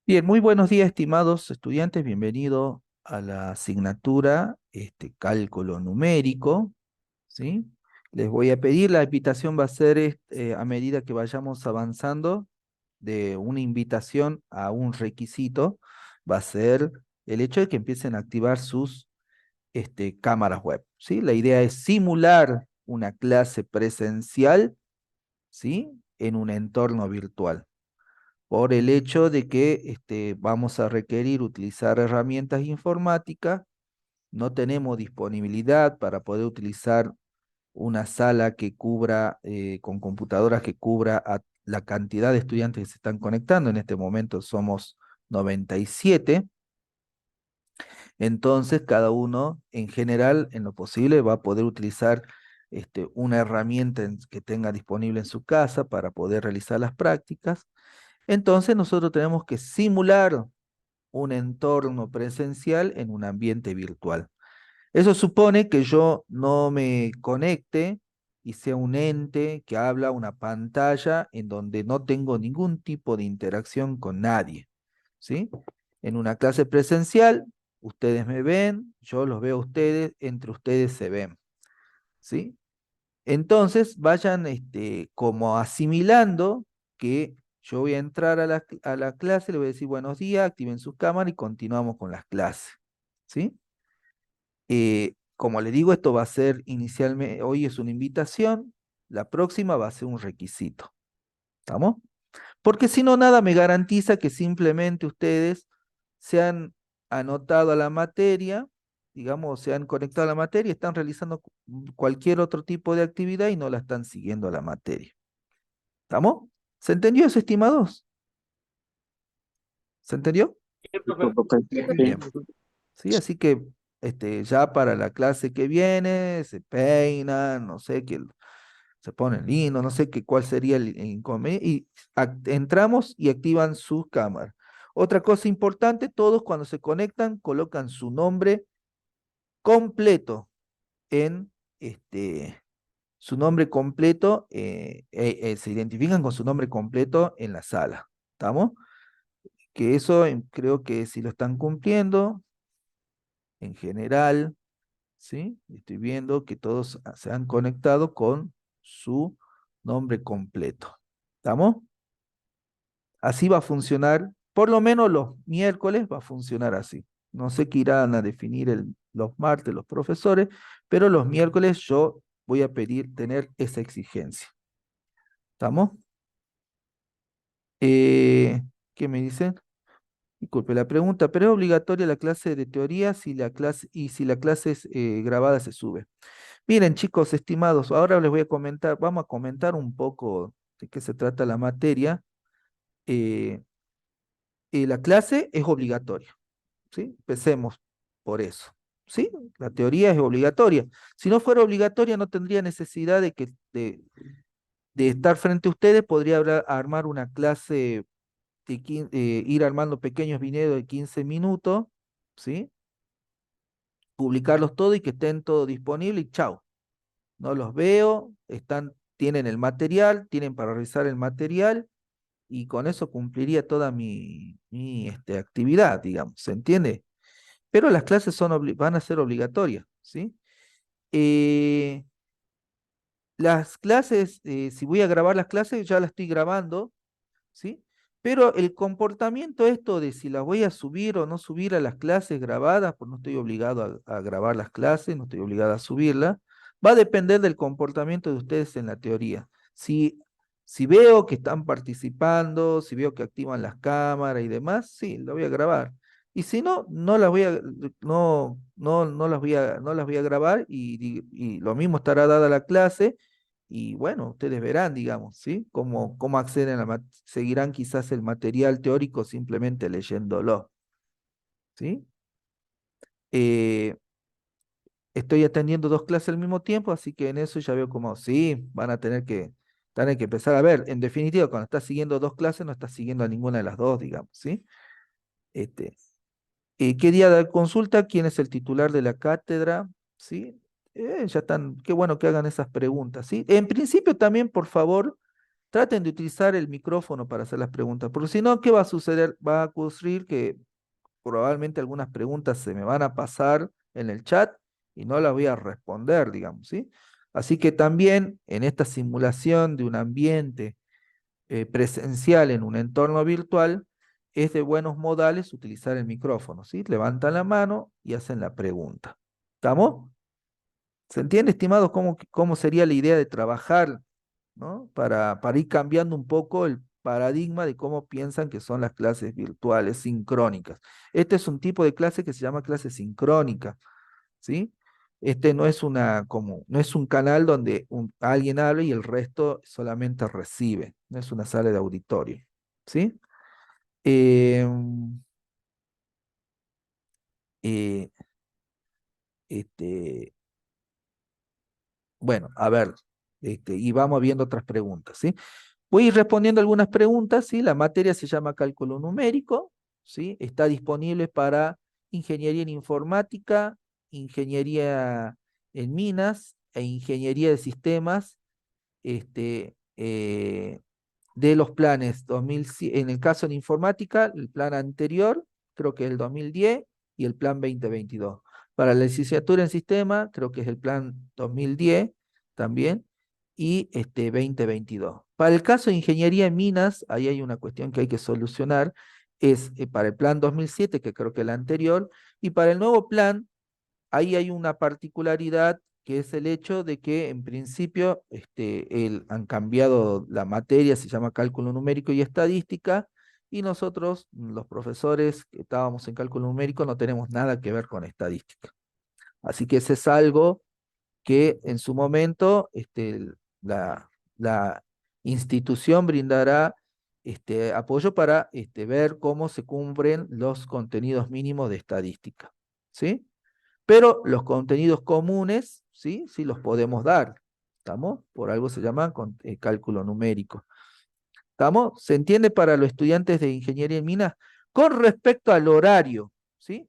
Bien, muy buenos días, estimados estudiantes. Bienvenido a la asignatura cálculo numérico, ¿sí? Les voy a pedir, la invitación va a ser a medida que vayamos avanzando, de una invitación a un requisito, va a ser el hecho de que empiecen a activar sus cámaras web, ¿sí? La idea es simular una clase presencial, ¿sí? En un entorno virtual por el hecho de que vamos a requerir utilizar herramientas informáticas, no tenemos disponibilidad para poder utilizar una sala que cubra, con computadoras que cubra a la cantidad de estudiantes que se están conectando. En este momento somos 97, entonces cada uno en general, en lo posible, va a poder utilizar una herramienta que tenga disponible en su casa para poder realizar las prácticas. Entonces nosotros tenemos que simular un entorno presencial en un ambiente virtual. Eso supone que yo no me conecte y sea un ente que habla a una pantalla en donde no tengo ningún tipo de interacción con nadie, ¿sí? En una clase presencial, ustedes me ven, yo los veo a ustedes, entre ustedes se ven, ¿sí? Entonces vayan como asimilando que yo voy a entrar a la clase, le voy a decir buenos días, activen su cámara y continuamos con las clases, ¿sí? Como le digo, esto va a ser inicialmente, hoy es una invitación, la próxima va a ser un requisito, ¿estamos? Porque si no, nada me garantiza que simplemente ustedes se han anotado a la materia, digamos, se han conectado a la materia, están realizando cualquier otro tipo de actividad y no la están siguiendo a la materia. ¿Estamos? ¿Se entendió eso, estimados? ¿Se entendió? Sí, profe. Sí. Bien. Sí, así que ya para la clase que viene se peinan, no sé, que se ponen lindos, no sé qué, cuál sería el inconveniente, y entramos y activan sus cámaras. Otra cosa importante, todos cuando se conectan colocan su nombre completo en su nombre completo, se identifican con su nombre completo en la sala. ¿Estamos? Que eso creo que si lo están cumpliendo, en general, ¿sí? Estoy viendo que todos se han conectado con su nombre completo. ¿Estamos? Así va a funcionar, por lo menos los miércoles va a funcionar así. No sé qué irán a definir los martes los profesores, pero los miércoles yo voy a pedir tener esa exigencia. ¿Estamos? Eh, ¿Qué me dicen? Disculpe la pregunta, pero es obligatoria la clase de teoría si la clase, y si la clase es grabada se sube. Miren, chicos, estimados, ahora les voy a comentar, vamos a comentar un poco de qué se trata la materia. Eh, la clase es obligatoria, ¿sí? Empecemos por eso, ¿sí? La teoría es obligatoria. Si no fuera obligatoria, no tendría necesidad de estar frente a ustedes, podría armar una clase, ir armando pequeños videos de 15 minutos, ¿sí? Publicarlos todos y que estén todos disponibles y chao. No los veo, tienen el material, tienen para revisar el material y con eso cumpliría toda mi actividad, digamos, ¿se entiende? Pero las clases van a ser obligatorias, ¿sí? Eh, las clases, si voy a grabar las clases, ya las estoy grabando, ¿sí? Pero el comportamiento esto de si las voy a subir o no subir a las clases grabadas, pues no estoy obligado a grabar las clases, no estoy obligado a subirlas, va a depender del comportamiento de ustedes en la teoría. Si veo que están participando, si veo que activan las cámaras y demás, sí, la voy a grabar. Y si no, no las voy a grabar y lo mismo estará dada la clase y bueno, ustedes verán, digamos, ¿sí? Cómo acceden seguirán quizás el material teórico simplemente leyéndolo, ¿sí? Eh, Estoy atendiendo dos clases al mismo tiempo, así que en eso ya veo como, sí, tener que empezar a ver. En definitiva, cuando estás siguiendo dos clases, no estás siguiendo a ninguna de las dos, digamos, ¿sí? Este, ¿Qué día de consulta? ¿Quién es el titular de la cátedra? ¿Sí? Ya están, qué bueno que hagan esas preguntas, ¿sí? En principio también, por favor, traten de utilizar el micrófono para hacer las preguntas, porque si no, ¿qué va a suceder? Va a ocurrir que probablemente algunas preguntas se me van a pasar en el chat y no las voy a responder, digamos, ¿sí? Así que también en esta simulación de un ambiente presencial en un entorno virtual, es de buenos modales utilizar el micrófono, ¿sí? Levantan la mano y hacen la pregunta. ¿Estamos? ¿Se entiende, estimados, cómo sería la idea de trabajar, ¿no? Para ir cambiando un poco el paradigma de cómo piensan que son las clases virtuales sincrónicas. Este es un tipo de clase que se llama clase sincrónica, ¿sí? Este no es no es un canal donde alguien habla y el resto solamente recibe, no es una sala de auditorio, ¿sí? Eh, eh, este, bueno, a ver, y vamos viendo otras preguntas, ¿sí? Voy a ir respondiendo algunas preguntas, ¿sí? La materia se llama cálculo numérico, ¿sí? Está disponible para ingeniería en informática, ingeniería en minas e ingeniería de sistemas, de los planes 2000, en el caso de informática, el plan anterior, creo que es el 2010, y el plan 2022. Para la licenciatura en sistema, creo que es el plan 2010 también, y 2022. Para el caso de ingeniería en minas, ahí hay una cuestión que hay que solucionar, es para el plan 2007, que creo que es el anterior, y para el nuevo plan, ahí hay una particularidad que es el hecho de que en principio han cambiado la materia, se llama cálculo numérico y estadística, y nosotros, los profesores que estábamos en cálculo numérico, no tenemos nada que ver con estadística. Así que ese es algo que en su momento la, la institución brindará apoyo para ver cómo se cumplen los contenidos mínimos de estadística. ¿Sí? Pero los contenidos comunes, ¿sí? Sí los podemos dar. ¿Estamos? Por algo se llama cálculo numérico. ¿Estamos? ¿Se entiende para los estudiantes de ingeniería en minas? Con respecto al horario, ¿sí?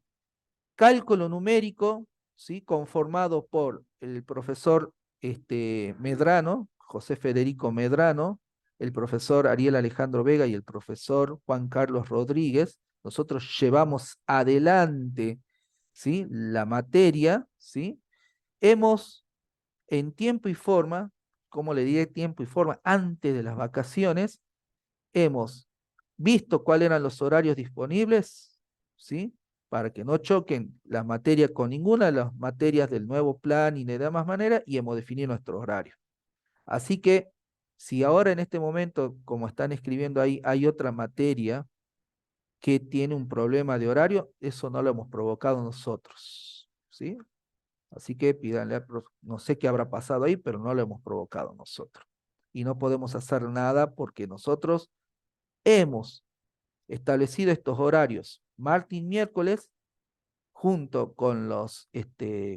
Cálculo numérico, ¿sí? Conformado por el profesor Medrano, José Federico Medrano, el profesor Ariel Alejandro Vega y el profesor Juan Carlos Rodríguez. Nosotros llevamos adelante, ¿sí? La materia, ¿sí? Hemos en tiempo y forma, como le diré tiempo y forma, antes de las vacaciones, hemos visto cuáles eran los horarios disponibles, ¿sí? Para que no choquen las materias con ninguna de las materias del nuevo plan y de demás manera, y hemos definido nuestro horario. Así que, si ahora en este momento, como están escribiendo ahí, hay otra materia que tiene un problema de horario, eso no lo hemos provocado nosotros, ¿sí? Así que pídanle al profe, no sé qué habrá pasado ahí, pero no lo hemos provocado nosotros. Y no podemos hacer nada porque nosotros hemos establecido estos horarios, martes y miércoles, junto con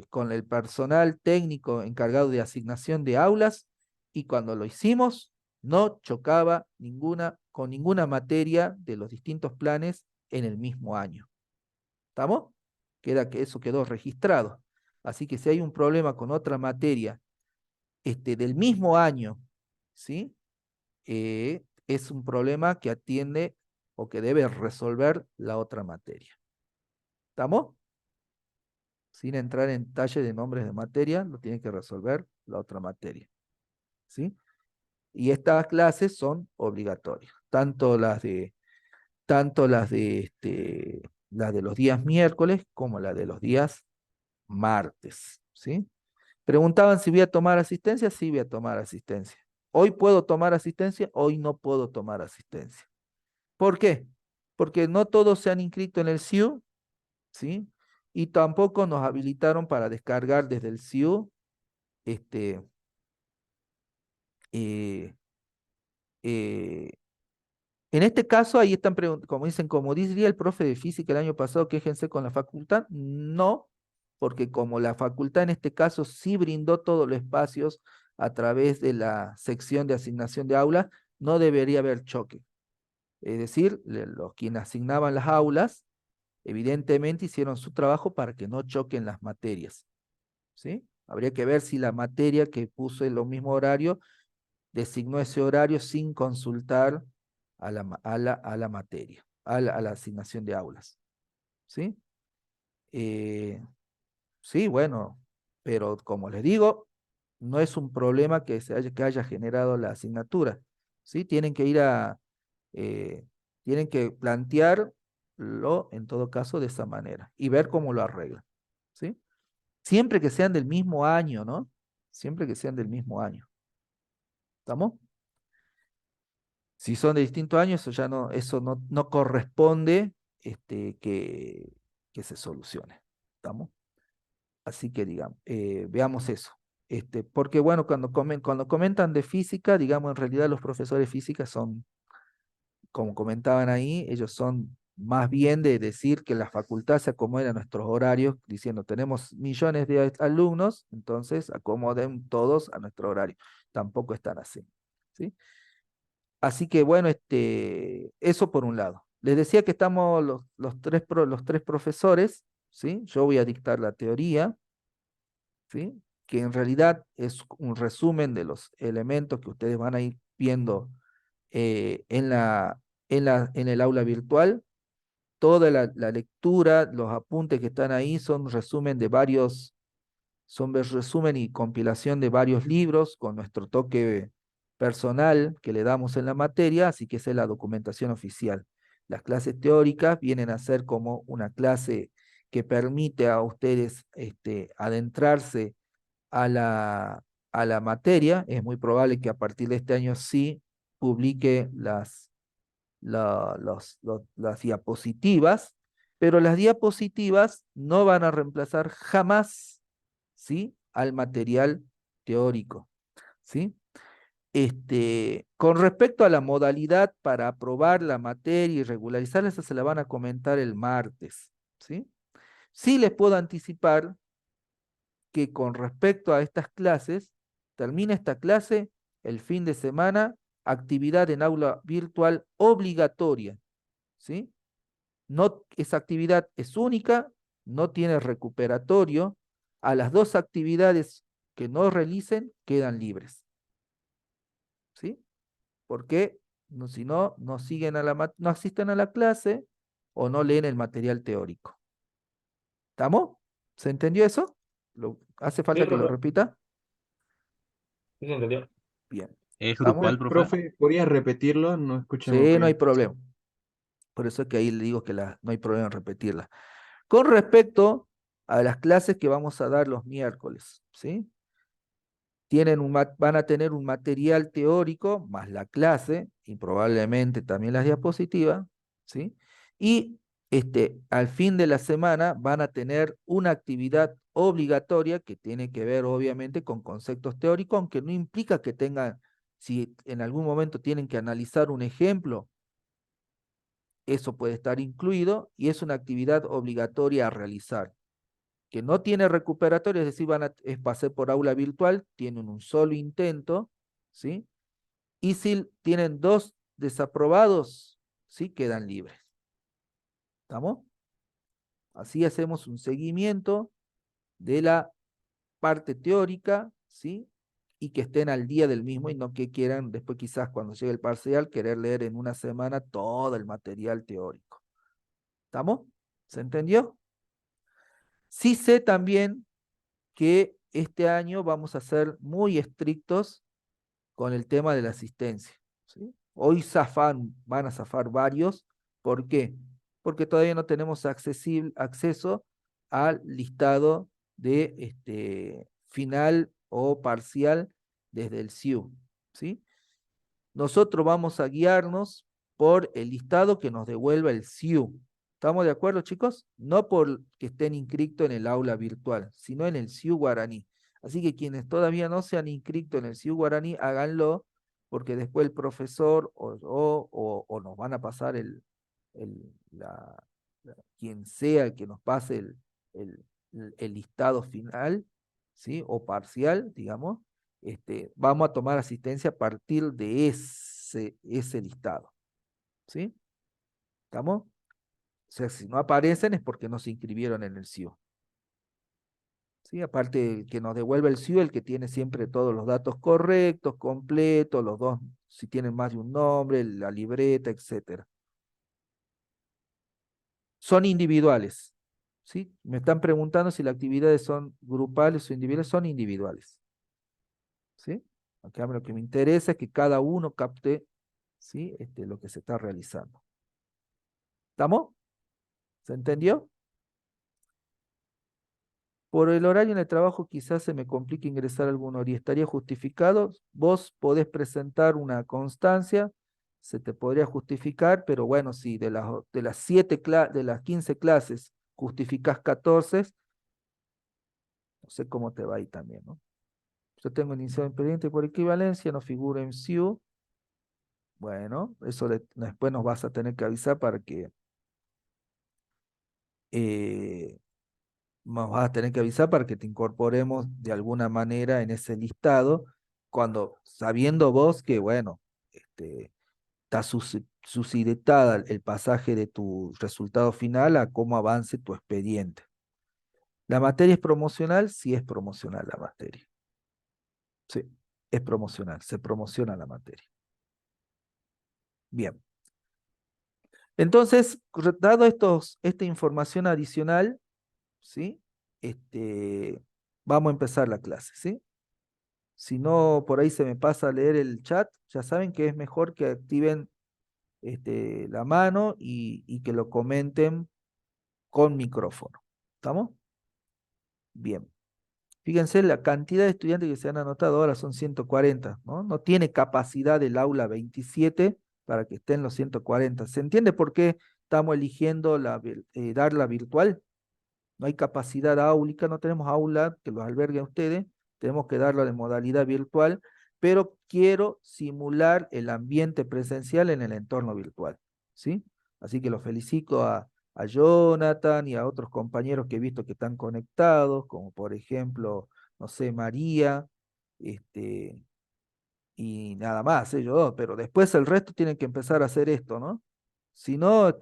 con el personal técnico encargado de asignación de aulas, y cuando lo hicimos, no chocaba con ninguna materia de los distintos planes en el mismo año. ¿Estamos? Que eso quedó registrado. Así que si hay un problema con otra materia del mismo año, ¿sí? Es un problema que atiende o que debe resolver la otra materia. ¿Estamos? Sin entrar en detalle de nombres de materia, lo tiene que resolver la otra materia. ¿Sí? Y estas clases son obligatorias, las de los días miércoles como las de los días martes. ¿Sí? Preguntaban si voy a tomar asistencia, sí voy a tomar asistencia. Hoy puedo tomar asistencia, hoy no puedo tomar asistencia. ¿Por qué? Porque no todos se han inscrito en el SIU, ¿sí? Y tampoco nos habilitaron para descargar desde el SIU, este, eh, eh, en este caso, ahí están como dicen, como diría el profe de física el año pasado, quéjense con la facultad. No, porque como la facultad en este caso sí brindó todos los espacios a través de la sección de asignación de aulas, no debería haber choque. Es decir, los quienes asignaban las aulas, evidentemente hicieron su trabajo para que no choquen las materias, ¿sí? Habría que ver si la materia que puso en los mismo horario designó ese horario sin consultar a la materia, a la asignación de aulas. ¿Sí? Eh, sí, bueno, pero como les digo, no es un problema que haya generado la asignatura. ¿Sí? Eh, tienen que plantearlo en todo caso de esa manera y ver cómo lo arreglan. ¿Sí? Siempre que sean del mismo año, ¿no? Siempre que sean del mismo año. ¿Estamos? Si son de distintos años, eso no corresponde que se solucione. ¿Estamos? Así que digamos, veamos eso. Porque bueno, cuando comentan de física, digamos, en realidad los profesores de física son, como comentaban ahí, ellos son más bien de decir que la facultad se acomode a nuestros horarios, diciendo, tenemos millones de alumnos, entonces acomoden todos a nuestro horario. Tampoco están así. ¿Sí? Así que bueno, eso por un lado. Les decía que estamos los tres profesores, ¿sí? Yo voy a dictar la teoría, ¿sí? Que en realidad es un resumen de los elementos que ustedes van a ir viendo en en el aula virtual. Toda la lectura, los apuntes que están ahí son resumen de son resumen y compilación de varios libros con nuestro toque personal que le damos en la materia, así que esa es la documentación oficial. Las clases teóricas vienen a ser como una clase que permite a ustedes adentrarse a a la materia. Es muy probable que a partir de este año sí publique las diapositivas, pero las diapositivas no van a reemplazar jamás, ¿sí?, al material teórico, ¿sí? Con respecto a la modalidad para aprobar la materia y regularizarla, esa se la van a comentar el martes, ¿sí? Sí les puedo anticipar que con respecto a estas clases, termina esta clase el fin de semana, actividad en aula virtual obligatoria, ¿sí? No, esa actividad es única, no tiene recuperatorio. A las dos actividades que no realicen quedan libres, ¿sí? Porque si no, no siguen no asisten a la clase o no leen el material teórico. ¿Estamos? ¿Se entendió eso? ¿Hace Sí, falta que lo profe. repita? Sí, se entendió. Bien. ¿Es ¿Estamos? grupal, profe? Profe, ¿podría repetirlo? No escuchamos Sí, no hay bien. problema. Por eso es que ahí le digo que no hay problema en repetirla. Con respecto a las clases que vamos a dar los miércoles, ¿sí? Van a tener un material teórico más la clase y probablemente también las diapositivas, ¿sí? Y al fin de la semana van a tener una actividad obligatoria que tiene que ver obviamente con conceptos teóricos, aunque no implica que tengan, si en algún momento tienen que analizar un ejemplo, eso puede estar incluido y es una actividad obligatoria a realizar que no tiene recuperatorio, es decir, es pasar por aula virtual, tienen un solo intento, ¿sí? Y si tienen dos desaprobados, ¿sí? Quedan libres. ¿Estamos? Así hacemos un seguimiento de la parte teórica, ¿sí? Y que estén al día del mismo y no que quieran después quizás cuando llegue el parcial querer leer en una semana todo el material teórico. ¿Estamos? ¿Se entendió? Sí sé también que este año vamos a ser muy estrictos con el tema de la asistencia, ¿sí? Hoy van a zafar varios. ¿Por qué? Porque todavía no tenemos acceso al listado de final o parcial desde el SIU, ¿sí? Nosotros vamos a guiarnos por el listado que nos devuelva el SIU. ¿Estamos de acuerdo, chicos? No por que estén inscritos en el aula virtual, sino en el SIU Guaraní. Así que quienes todavía no se han inscrito en el SIU Guaraní, háganlo, porque después el profesor o nos van a pasar el, la, quien sea el que nos pase el, el listado final, ¿sí? O parcial, digamos, vamos a tomar asistencia a partir de ese listado, ¿sí? ¿Estamos? O sea, si no aparecen es porque no se inscribieron en el SIO. ¿sí? Aparte, el que nos devuelve el SIU, el que tiene siempre todos los datos correctos, completos, los dos, si tienen más de un nombre, la libreta, etcétera. Son individuales, ¿sí? Me están preguntando si las actividades son grupales o individuales, son individuales, ¿sí? Acá lo que me interesa es que cada uno capte, ¿sí? Lo que se está realizando. ¿Estamos? ¿Se entendió? Por el horario en el trabajo quizás se me complique ingresar algún hora y estaría justificado. Vos podés presentar una constancia, se te podría justificar, pero bueno, si de las 15 clases justificás 14, no sé cómo te va ahí también, ¿no? Yo tengo iniciado expediente por equivalencia, no figura en SIU. Bueno, eso después nos vas a tener que avisar para que eh, nos vas a tener que avisar para que te incorporemos de alguna manera en ese listado, cuando sabiendo vos que, bueno, está suscitada el pasaje de tu resultado final a cómo avance tu expediente. ¿La materia es promocional? Sí, es promocional la materia. Sí, es promocional, se promociona la materia. Bien. Entonces, dado esta información adicional, ¿sí? Vamos a empezar la clase, ¿sí? Si no, por ahí se me pasa a leer el chat, ya saben que es mejor que activen la mano y que lo comenten con micrófono. ¿Estamos? Bien. Fíjense, la cantidad de estudiantes que se han anotado ahora son 140, ¿no? No tiene capacidad el aula 27 para que estén los 140. ¿Se entiende por qué estamos eligiendo darla virtual? No hay capacidad áulica, no tenemos aula que los albergue a ustedes, tenemos que darlo de modalidad virtual, pero quiero simular el ambiente presencial en el entorno virtual, ¿sí? Así que los felicito a Jonathan y a otros compañeros que he visto que están conectados, como por ejemplo, no sé, María, y nada más, ellos dos, pero después el resto tienen que empezar a hacer esto, ¿no? Si no,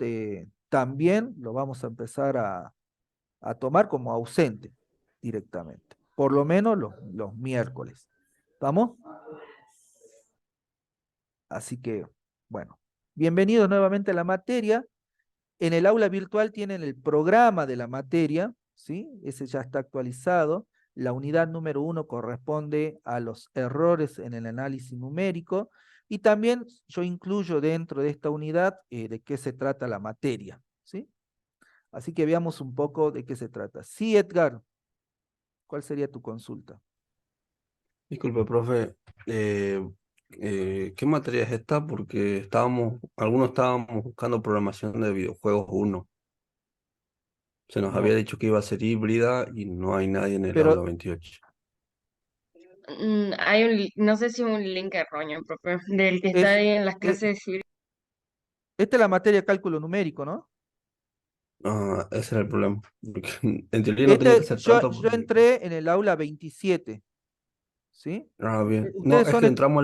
también lo vamos a empezar a tomar como ausente directamente, por lo menos los miércoles. ¿Vamos? Así que, bueno, bienvenidos nuevamente a la materia. En el aula virtual tienen el programa de la materia, ¿sí? Ese ya está actualizado. La unidad número 1 corresponde a los errores en el análisis numérico y también yo incluyo dentro de esta unidad de qué se trata la materia, ¿sí? Así que veamos un poco de qué se trata. Sí, Edgar, ¿cuál sería tu consulta? Disculpe, profe, ¿qué materia es esta? Porque algunos estábamos buscando programación de videojuegos uno. Se nos había No, dicho que iba a ser híbrida y no hay nadie en el aula pero 28. No sé si un link erróneo, profe, del que está es, ahí en las eh, clases de civil. esta es la materia de cálculo numérico, ¿no? Ah, ese era el problema. Porque en teoría no tenía que ser Yo, tanto yo porque... entré en el aula 27, ¿sí? Ah, bien. No, Ustedes es son, que entramos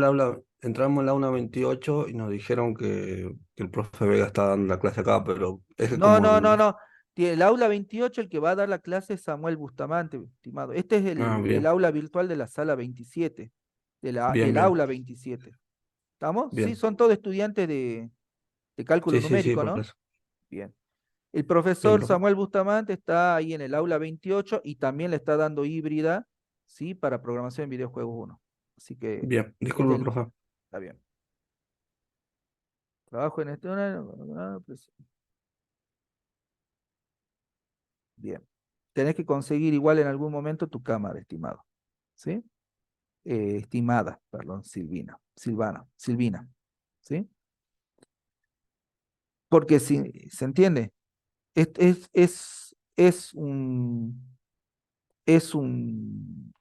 al aula 28 y nos dijeron que el profe Vega está dando la clase acá, pero es que no, como no, no, no. El aula 28, el que va a dar la clase es Samuel Bustamante, estimado. Este es Ah, el bien, aula virtual de la sala 27, bien, del bien, aula 27. ¿Estamos? Sí, bien. son todos estudiantes de cálculo Sí, sí, sí, numérico, por ¿no? eso. Bien. El Bien, profesor profe. Samuel Bustamante está ahí en el aula 28 y también le está dando híbrida, ¿sí? Para programación en videojuegos 1. Así que, Bien, este disculpe, profe. está bien. Trabajo en este horario, pues, bien. Tenés que conseguir igual en algún momento tu cámara, estimado. ¿Sí? Estimada, perdón, Silvina. ¿Sí? Porque si, ¿se entiende? Es un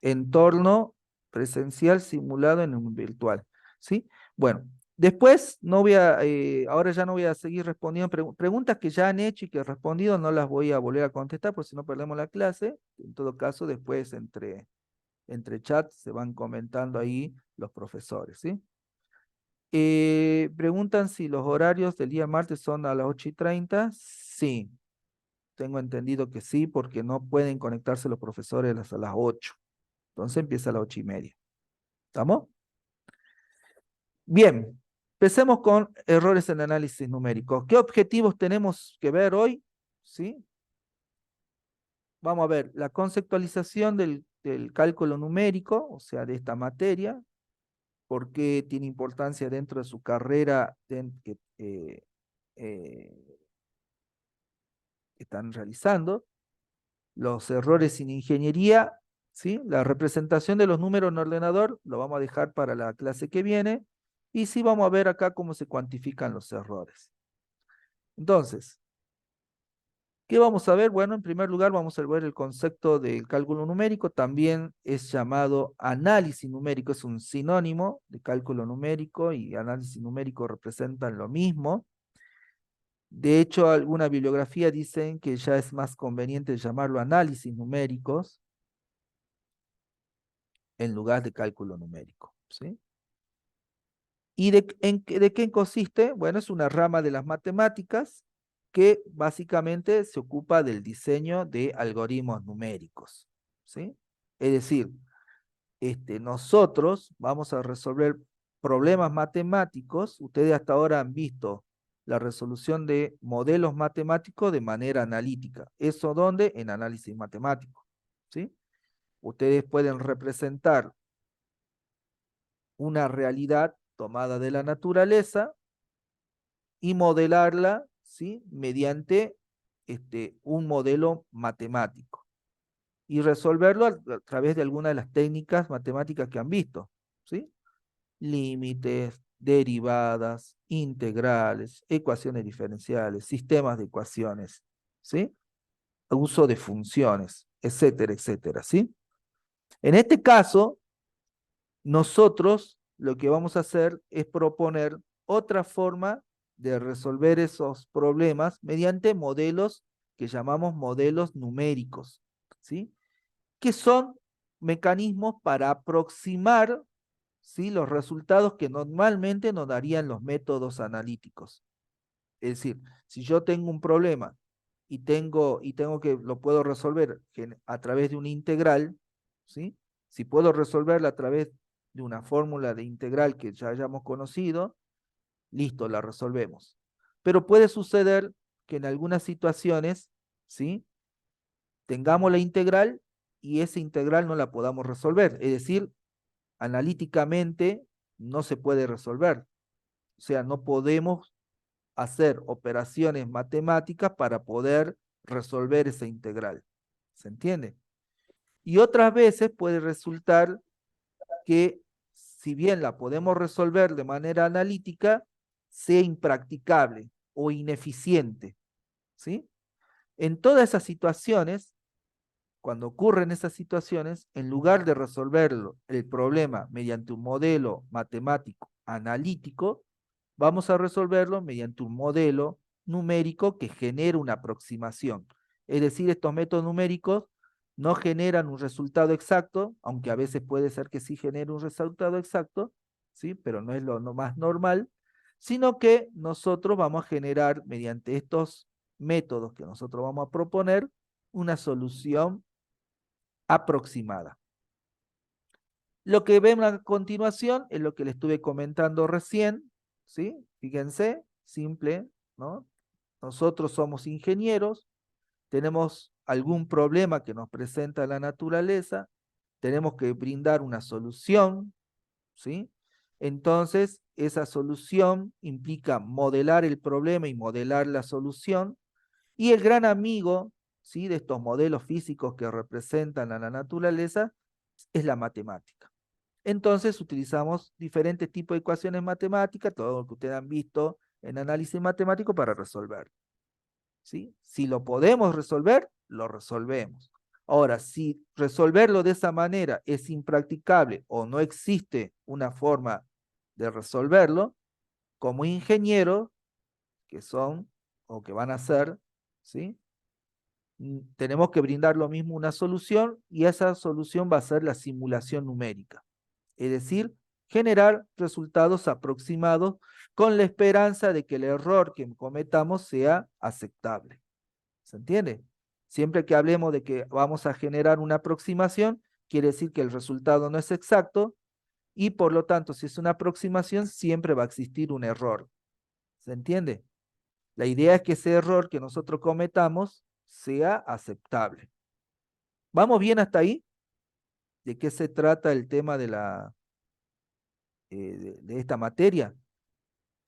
entorno presencial simulado en un virtual, ¿sí? Bueno, después ahora ya no voy a seguir respondiendo preguntas que ya han hecho y que he respondido, no las voy a volver a contestar, porque si no perdemos la clase. En todo caso, después entre chats se van comentando ahí los profesores, ¿sí? Preguntan si los horarios del día martes son a las 8:30. Sí, tengo entendido que sí, porque no pueden conectarse los profesores hasta las 8. Entonces empieza a las 8:30. ¿Estamos? Bien, empecemos con errores en análisis numérico. ¿Qué objetivos tenemos que ver hoy? ¿Sí? Vamos a ver la conceptualización del cálculo numérico, o sea, de esta materia, por qué tiene importancia dentro de su carrera que están realizando, los errores en ingeniería, ¿sí? La representación de los números en ordenador lo vamos a dejar para la clase que viene, y sí vamos a ver acá cómo se cuantifican los errores. Entonces, ¿qué vamos a ver? Bueno, en primer lugar vamos a ver el concepto del cálculo numérico, también es llamado análisis numérico, es un sinónimo de cálculo numérico y análisis numérico representan lo mismo. De hecho, alguna bibliografía dicen que ya es más conveniente llamarlo análisis numéricos en lugar de cálculo numérico, ¿sí? ¿Y de qué consiste? Bueno, es una rama de las matemáticas que básicamente se ocupa del diseño de algoritmos numéricos, ¿sí? Es decir, nosotros vamos a resolver problemas matemáticos. Ustedes hasta ahora han visto la resolución de modelos matemáticos de manera analítica. ¿Eso dónde? En análisis matemático, ¿sí? Ustedes pueden representar una realidad tomada de la naturaleza y modelarla, ¿sí? Mediante un modelo matemático y resolverlo a través de alguna de las técnicas matemáticas que han visto, ¿sí? Límites, derivadas, integrales, ecuaciones diferenciales, sistemas de ecuaciones, ¿sí? Uso de funciones, etcétera, etcétera, ¿sí? En este caso, nosotros lo que vamos a hacer es proponer otra forma de resolver esos problemas mediante modelos que llamamos modelos numéricos, ¿sí? Que son mecanismos para aproximar, ¿sí? Los resultados que normalmente nos darían los métodos analíticos. Es decir, si yo tengo un problema y tengo que lo puedo resolver a través de una integral, ¿sí? Si puedo resolverla a través de una fórmula de integral que ya hayamos conocido, listo, la resolvemos. Pero puede suceder que en algunas situaciones, ¿sí? Tengamos la integral y esa integral no la podamos resolver. Es decir, analíticamente no se puede resolver. O sea, no podemos hacer operaciones matemáticas para poder resolver esa integral. ¿Se entiende? Y otras veces puede resultar que, si bien la podemos resolver de manera analítica, sea impracticable o ineficiente, ¿sí? En todas esas situaciones, cuando ocurren esas situaciones, en lugar de resolverlo, el problema mediante un modelo matemático analítico, vamos a resolverlo mediante un modelo numérico que genera una aproximación. Es decir, estos métodos numéricos no generan un resultado exacto, aunque a veces puede ser que sí genere un resultado exacto, ¿sí? Pero no es lo más normal, sino que nosotros vamos a generar mediante estos métodos que nosotros vamos a proponer una solución aproximada. Lo que vemos a continuación es lo que le estuve comentando recién, ¿sí? Fíjense, simple, ¿no? Nosotros somos ingenieros, tenemos algún problema que nos presenta la naturaleza, tenemos que brindar una solución, ¿sí? Entonces, esa solución implica modelar el problema y modelar la solución, y el gran amigo, ¿sí? De estos modelos físicos que representan a la naturaleza es la matemática. Entonces utilizamos diferentes tipos de ecuaciones matemáticas, todo lo que ustedes han visto en análisis matemático para resolver, ¿sí? Si lo podemos resolver, lo resolvemos. Ahora, si resolverlo de esa manera es impracticable o no existe una forma de resolverlo, como ingenieros que son o que van a ser, ¿sí? Tenemos que brindar lo mismo una solución, y esa solución va a ser la simulación numérica. Es decir, generar resultados aproximados con la esperanza de que el error que cometamos sea aceptable. ¿Se entiende? Siempre que hablemos de que vamos a generar una aproximación, quiere decir que el resultado no es exacto y por lo tanto, si es una aproximación, siempre va a existir un error. ¿Se entiende? La idea es que ese error que nosotros cometamos sea aceptable. ¿Vamos bien hasta ahí? ¿De qué se trata el tema de de esta materia?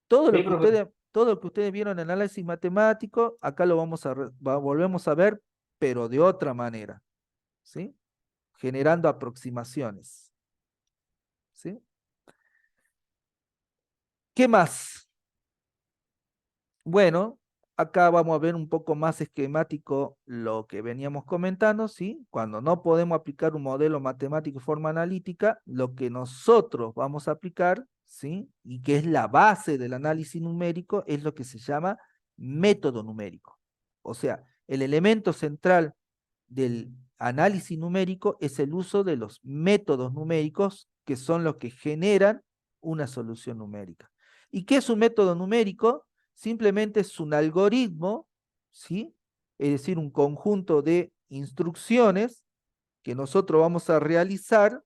Sí, profe. Todo lo que ustedes vieron en análisis matemático, acá lo volvemos a ver, pero de otra manera, ¿sí? Generando aproximaciones, ¿sí? ¿Qué más? Bueno, acá vamos a ver un poco más esquemático lo que veníamos comentando, ¿sí? Cuando no podemos aplicar un modelo matemático de forma analítica, lo que nosotros vamos a aplicar, ¿sí? Y que es la base del análisis numérico, es lo que se llama método numérico. O sea, el elemento central del análisis numérico es el uso de los métodos numéricos, que son los que generan una solución numérica. ¿Y qué es un método numérico? Simplemente es un algoritmo, ¿sí? Es decir, un conjunto de instrucciones que nosotros vamos a realizar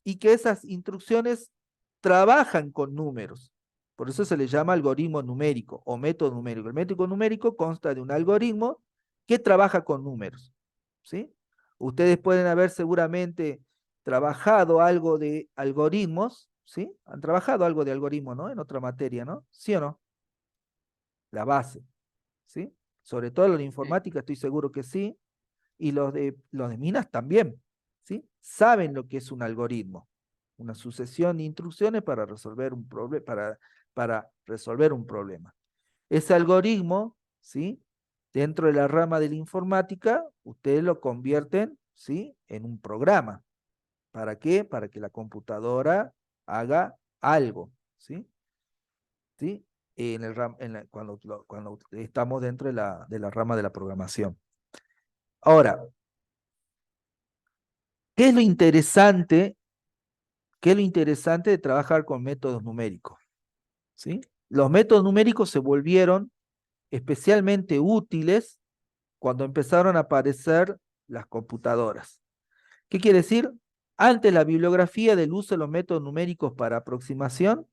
y que esas instrucciones trabajan con números. Por eso se le llama algoritmo numérico o método numérico. El método numérico consta de un algoritmo que trabaja con números, ¿sí? Ustedes pueden haber seguramente trabajado algo de algoritmos, ¿sí? Han trabajado algo de algoritmo, ¿no? En otra materia, ¿no? ¿Sí o no? La base, ¿sí? Sobre todo los de informática estoy seguro que sí, y los de minas también, ¿sí? Saben lo que es un algoritmo, una sucesión de instrucciones para resolver un para resolver un problema. Ese algoritmo, ¿sí? Dentro de la rama de la informática, ustedes lo convierten, ¿sí? En un programa. ¿Para qué? Para que la computadora haga algo, ¿sí? ¿Sí? Cuando estamos dentro de la rama de la programación. Ahora, ¿qué es lo interesante? ¿Qué es lo interesante de trabajar con métodos numéricos? ¿Sí? Los métodos numéricos se volvieron especialmente útiles cuando empezaron a aparecer las computadoras. ¿Qué quiere decir? Antes la bibliografía del uso de los métodos numéricos para aproximación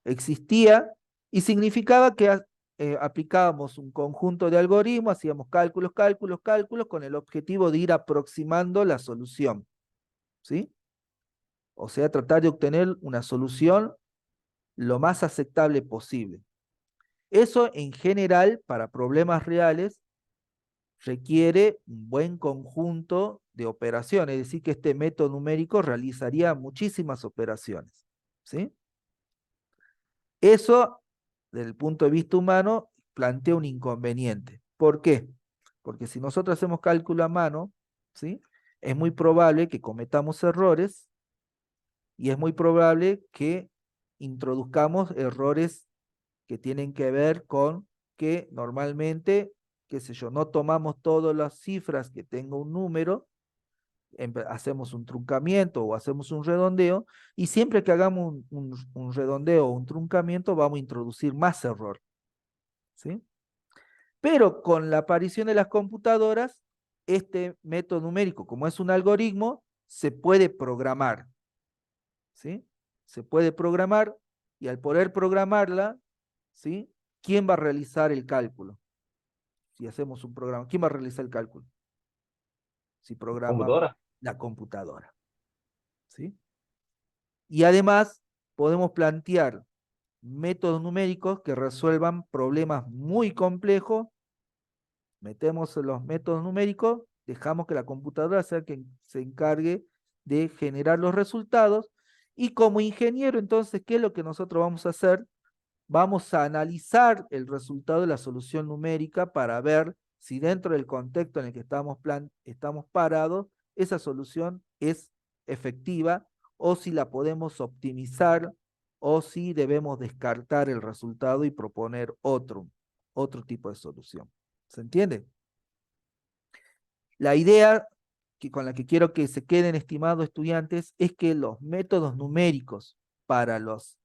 existía y significaba que aplicábamos un conjunto de algoritmos, hacíamos cálculos, cálculos, cálculos con el objetivo de ir aproximando la solución, ¿sí? O sea, tratar de obtener una solución lo más aceptable posible. Eso en general, para problemas reales, requiere un buen conjunto de operaciones, es decir, que este método numérico realizaría muchísimas operaciones, ¿sí? Eso, desde el punto de vista humano, plantea un inconveniente. ¿Por qué? Porque si nosotros hacemos cálculo a mano, ¿sí? Es muy probable que cometamos errores y es muy probable que introduzcamos errores que tienen que ver con que normalmente, qué sé yo, no tomamos todas las cifras que tenga un número, hacemos un truncamiento o hacemos un redondeo, y siempre que hagamos un redondeo o un truncamiento vamos a introducir más error, ¿sí? Pero con la aparición de las computadoras, este método numérico, como es un algoritmo, se puede programar, ¿sí? Se puede programar y al poder programarla, ¿sí? ¿Quién va a realizar el cálculo? Si hacemos un programa, ¿quién va a realizar el cálculo? Si programamos Computadora. la computadora, ¿sí? Y además podemos plantear métodos numéricos que resuelvan problemas muy complejos, metemos los métodos numéricos, dejamos que la computadora sea quien se encargue de generar los resultados, y como ingeniero, entonces, ¿qué es lo que nosotros vamos a hacer? Vamos a analizar el resultado de la solución numérica para ver si dentro del contexto en el que estamos parados, esa solución es efectiva o si la podemos optimizar o si debemos descartar el resultado y proponer otro tipo de solución. ¿Se entiende? La idea con la que quiero que se queden, estimados estudiantes, es que los métodos numéricos para las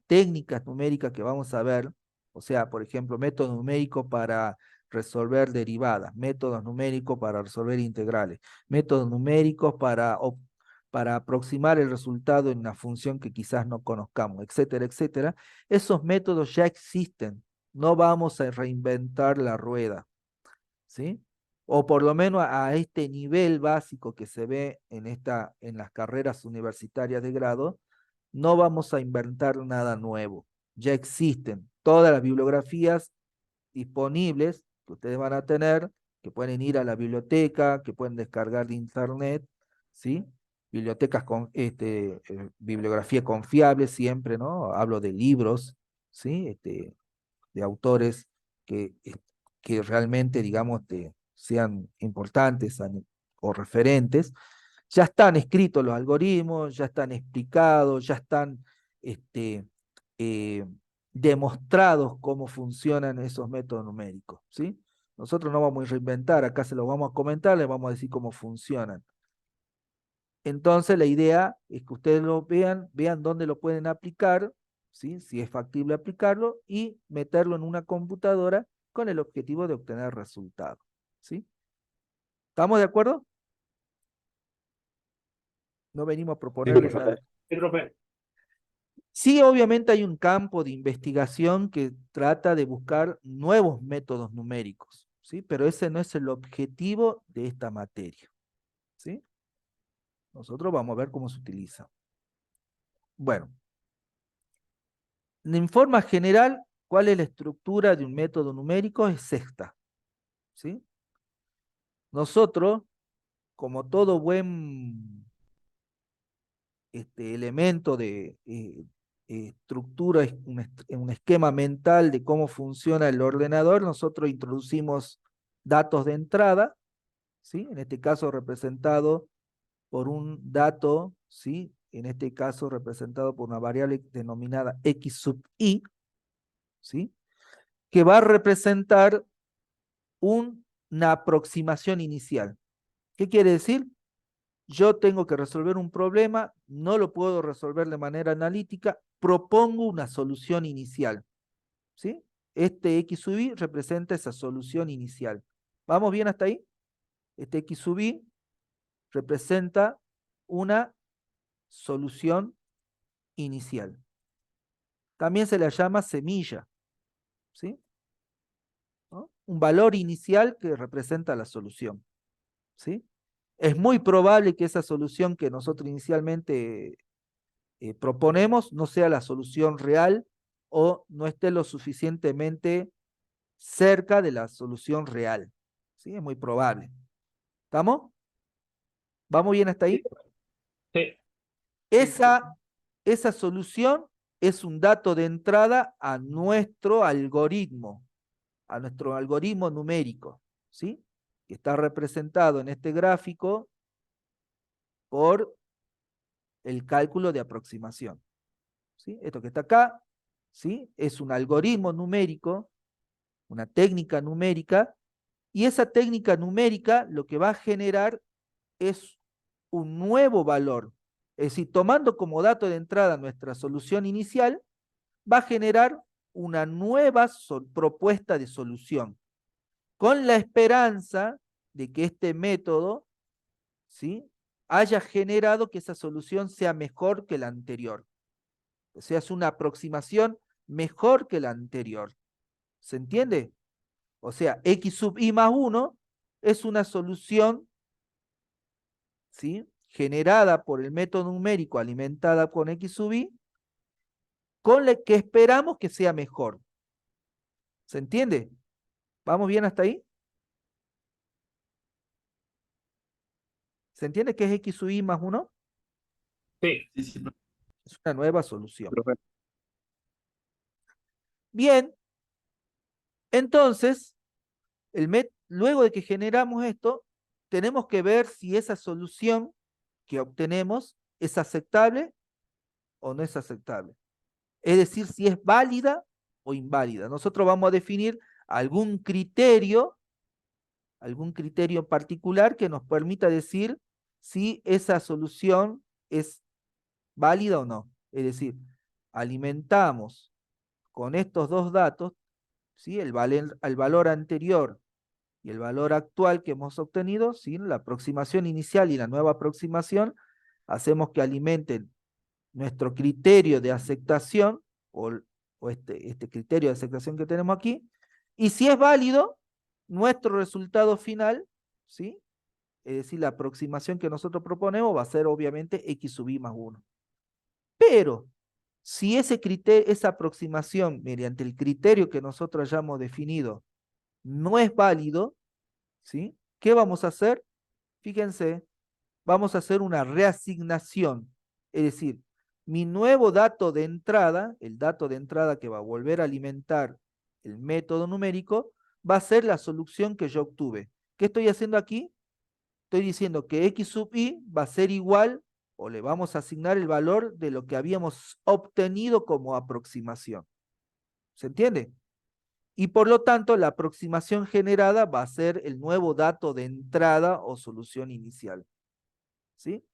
técnicas numéricas que vamos a ver, o sea, por ejemplo, método numérico para resolver derivadas, métodos numéricos para resolver integrales, métodos numéricos para aproximar el resultado en una función que quizás no conozcamos, etcétera, etcétera. Esos métodos ya existen, no vamos a reinventar la rueda, ¿sí? O por lo menos a este nivel básico que se ve en las carreras universitarias de grado, no vamos a inventar nada nuevo. Ya existen todas las bibliografías disponibles que ustedes van a tener, que pueden ir a la biblioteca, que pueden descargar de internet, ¿sí? Bibliotecas con bibliografía confiable siempre, ¿no? Hablo de libros, ¿sí? De autores que, que realmente, digamos, sean importantes o referentes. Ya están escritos los algoritmos, ya están explicados, ya están eh, demostrados cómo funcionan esos métodos numéricos, ¿sí? Nosotros no vamos a reinventar, acá se los vamos a comentar, les vamos a decir cómo funcionan. Entonces la idea es que ustedes lo vean, vean dónde lo pueden aplicar, ¿sí? Si es factible aplicarlo y meterlo en una computadora con el objetivo de obtener resultados, ¿sí? ¿Estamos de acuerdo? No venimos a proponerles nada. Sí, profe. Sí, obviamente hay un campo de investigación que trata de buscar nuevos métodos numéricos, ¿sí? Pero ese no es el objetivo de esta materia, ¿sí? Nosotros vamos a ver cómo se utiliza. Bueno, en forma general, ¿cuál es la estructura de un método numérico? Es esta, ¿sí? Nosotros, como todo buen elemento de estructura, un esquema mental de cómo funciona el ordenador, nosotros introducimos datos de entrada, ¿sí? En este caso representado por un dato, ¿sí? En este caso representado por una variable denominada x sub i, ¿sí? Que va a representar una aproximación inicial. ¿Qué quiere decir? Yo tengo que resolver un problema, no lo puedo resolver de manera analítica, propongo una solución inicial, ¿sí? Este x sub i representa esa solución inicial. ¿Vamos bien hasta ahí? Este x sub i representa una solución inicial. También se la llama semilla, ¿sí? ¿No? Un valor inicial que representa la solución, ¿sí? Es muy probable que esa solución que nosotros inicialmente proponemos no sea la solución real o no esté lo suficientemente cerca de la solución real, ¿sí? Es muy probable. ¿Estamos? ¿Vamos bien hasta ahí? Sí. Esa solución es un dato de entrada a nuestro algoritmo numérico, ¿sí? Que está representado en este gráfico por el cálculo de aproximación, ¿sí? Esto que está acá, ¿sí? Es un algoritmo numérico, una técnica numérica, y esa técnica numérica lo que va a generar es un nuevo valor. Es decir, tomando como dato de entrada nuestra solución inicial, va a generar una nueva propuesta de solución, con la esperanza de que este método, ¿sí?, haya generado que esa solución sea mejor que la anterior. O sea, es una aproximación mejor que la anterior. ¿Se entiende? O sea, x sub i más 1 es una solución, ¿sí?, generada por el método numérico alimentada con x sub i, con la que esperamos que sea mejor. ¿Se entiende? ¿Vamos bien hasta ahí? ¿Se entiende que es x sub i más 1? Sí. Sí, sí, Es una nueva solución. profe. Bien, entonces, luego de que generamos esto, tenemos que ver si esa solución que obtenemos es aceptable o no es aceptable. Es decir, si es válida o inválida. Nosotros vamos a definir algún criterio en particular que nos permita decir si esa solución es válida o no. Es decir, alimentamos con estos dos datos, ¿sí?, el valor anterior y el valor actual que hemos obtenido, ¿sí? La aproximación inicial y la nueva aproximación, hacemos que alimenten nuestro criterio de aceptación o este criterio de aceptación que tenemos aquí, y si es válido, nuestro resultado final, ¿sí? Es decir, la aproximación que nosotros proponemos va a ser obviamente x sub i más 1. Pero, si ese criterio, esa aproximación mediante el criterio que nosotros hayamos definido no es válido, ¿sí? ¿Qué vamos a hacer? Fíjense, vamos a hacer una reasignación. Es decir, mi nuevo dato de entrada, el dato de entrada que va a volver a alimentar el método numérico, va a ser la solución que yo obtuve. ¿Qué estoy haciendo aquí? Estoy diciendo que x sub i va a ser igual, o le vamos a asignar el valor de lo que habíamos obtenido como aproximación. ¿Se entiende? Y por lo tanto, la aproximación generada va a ser el nuevo dato de entrada o solución inicial. ¿Sí?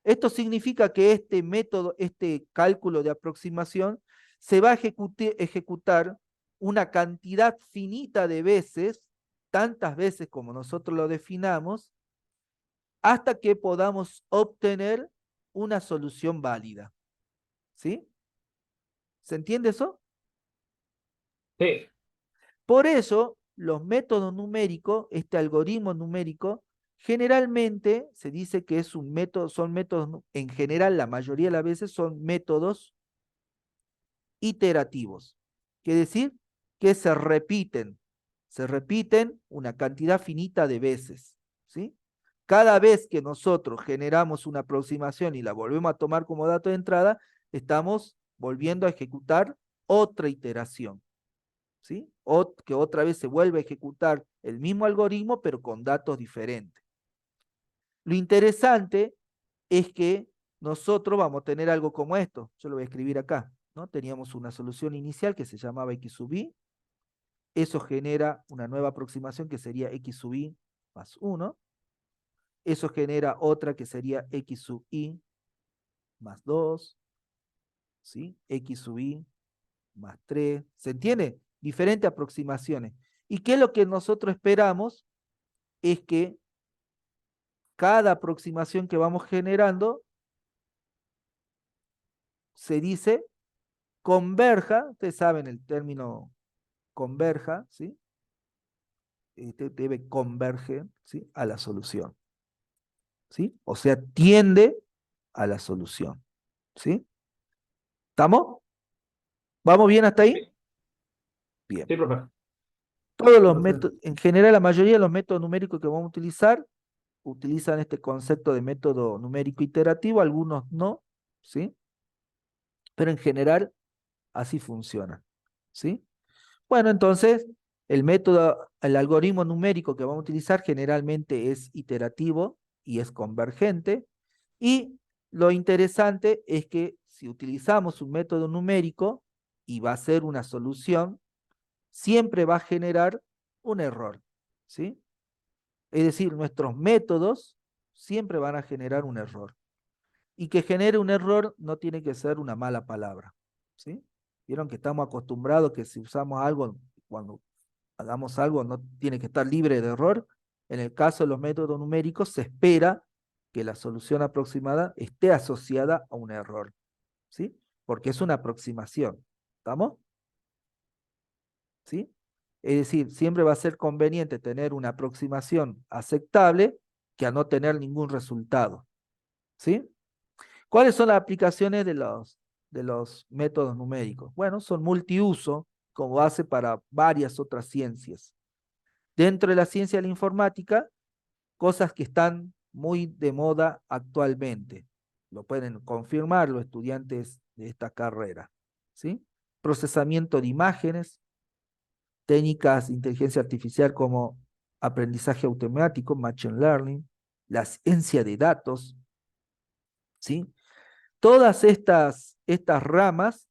Esto significa que este método, este cálculo de aproximación, se va a ejecutar una cantidad finita de veces, tantas veces como nosotros lo definamos, hasta que podamos obtener una solución válida. ¿Sí? ¿Se entiende eso? Sí. Por eso, los métodos numéricos, este algoritmo numérico, generalmente se dice que es un método, son métodos, en general, la mayoría de las veces son métodos iterativos. Quiere decir que se repiten una cantidad finita de veces, ¿sí? Cada vez que nosotros generamos una aproximación y la volvemos a tomar como dato de entrada, estamos volviendo a ejecutar otra iteración. ¿Sí? O que otra vez se vuelve a ejecutar el mismo algoritmo, pero con datos diferentes. Lo interesante es que nosotros vamos a tener algo como esto. Yo lo voy a escribir acá, ¿no? Teníamos una solución inicial que se llamaba x sub i. Eso genera una nueva aproximación que sería x sub i más 1. Eso genera otra que sería x sub i más 2. ¿Sí? X sub i más 3. ¿Se entiende? Diferentes aproximaciones. ¿Y qué es lo que nosotros esperamos? Es que cada aproximación que vamos generando se dice converja, ustedes saben el término converja, ¿sí? Debe converger, ¿sí? A la solución, ¿sí? O sea, tiende a la solución, ¿sí? ¿Estamos? ¿Vamos bien hasta ahí? Bien. Sí, profe. Todos los Profe. métodos, en general, la mayoría de los métodos numéricos que vamos a utilizar utilizan este concepto de método numérico iterativo, algunos no, ¿sí? Pero en general así funciona, ¿sí? Bueno, entonces, el algoritmo numérico que vamos a utilizar generalmente es iterativo y es convergente, y lo interesante es que si utilizamos un método numérico y va a ser una solución, siempre va a generar un error, ¿sí? Es decir, nuestros métodos siempre van a generar un error. Y que genere un error no tiene que ser una mala palabra, ¿sí? Vieron que estamos acostumbrados que si usamos algo, cuando hagamos algo, no tiene que estar libre de error. En el caso de los métodos numéricos, se espera que la solución aproximada esté asociada a un error, ¿sí? Porque es una aproximación, ¿estamos? ¿Sí? Es decir, siempre va a ser conveniente tener una aproximación aceptable que a no tener ningún resultado, ¿sí? ¿Cuáles son las aplicaciones de los métodos numéricos? Bueno, son multiuso como base para varias otras ciencias. Dentro de la ciencia de la informática, cosas que están muy de moda actualmente. Lo pueden confirmar los estudiantes de esta carrera, ¿sí? Procesamiento de imágenes, técnicas de inteligencia artificial como aprendizaje automático, machine learning, la ciencia de datos, ¿sí? Todas estas ramas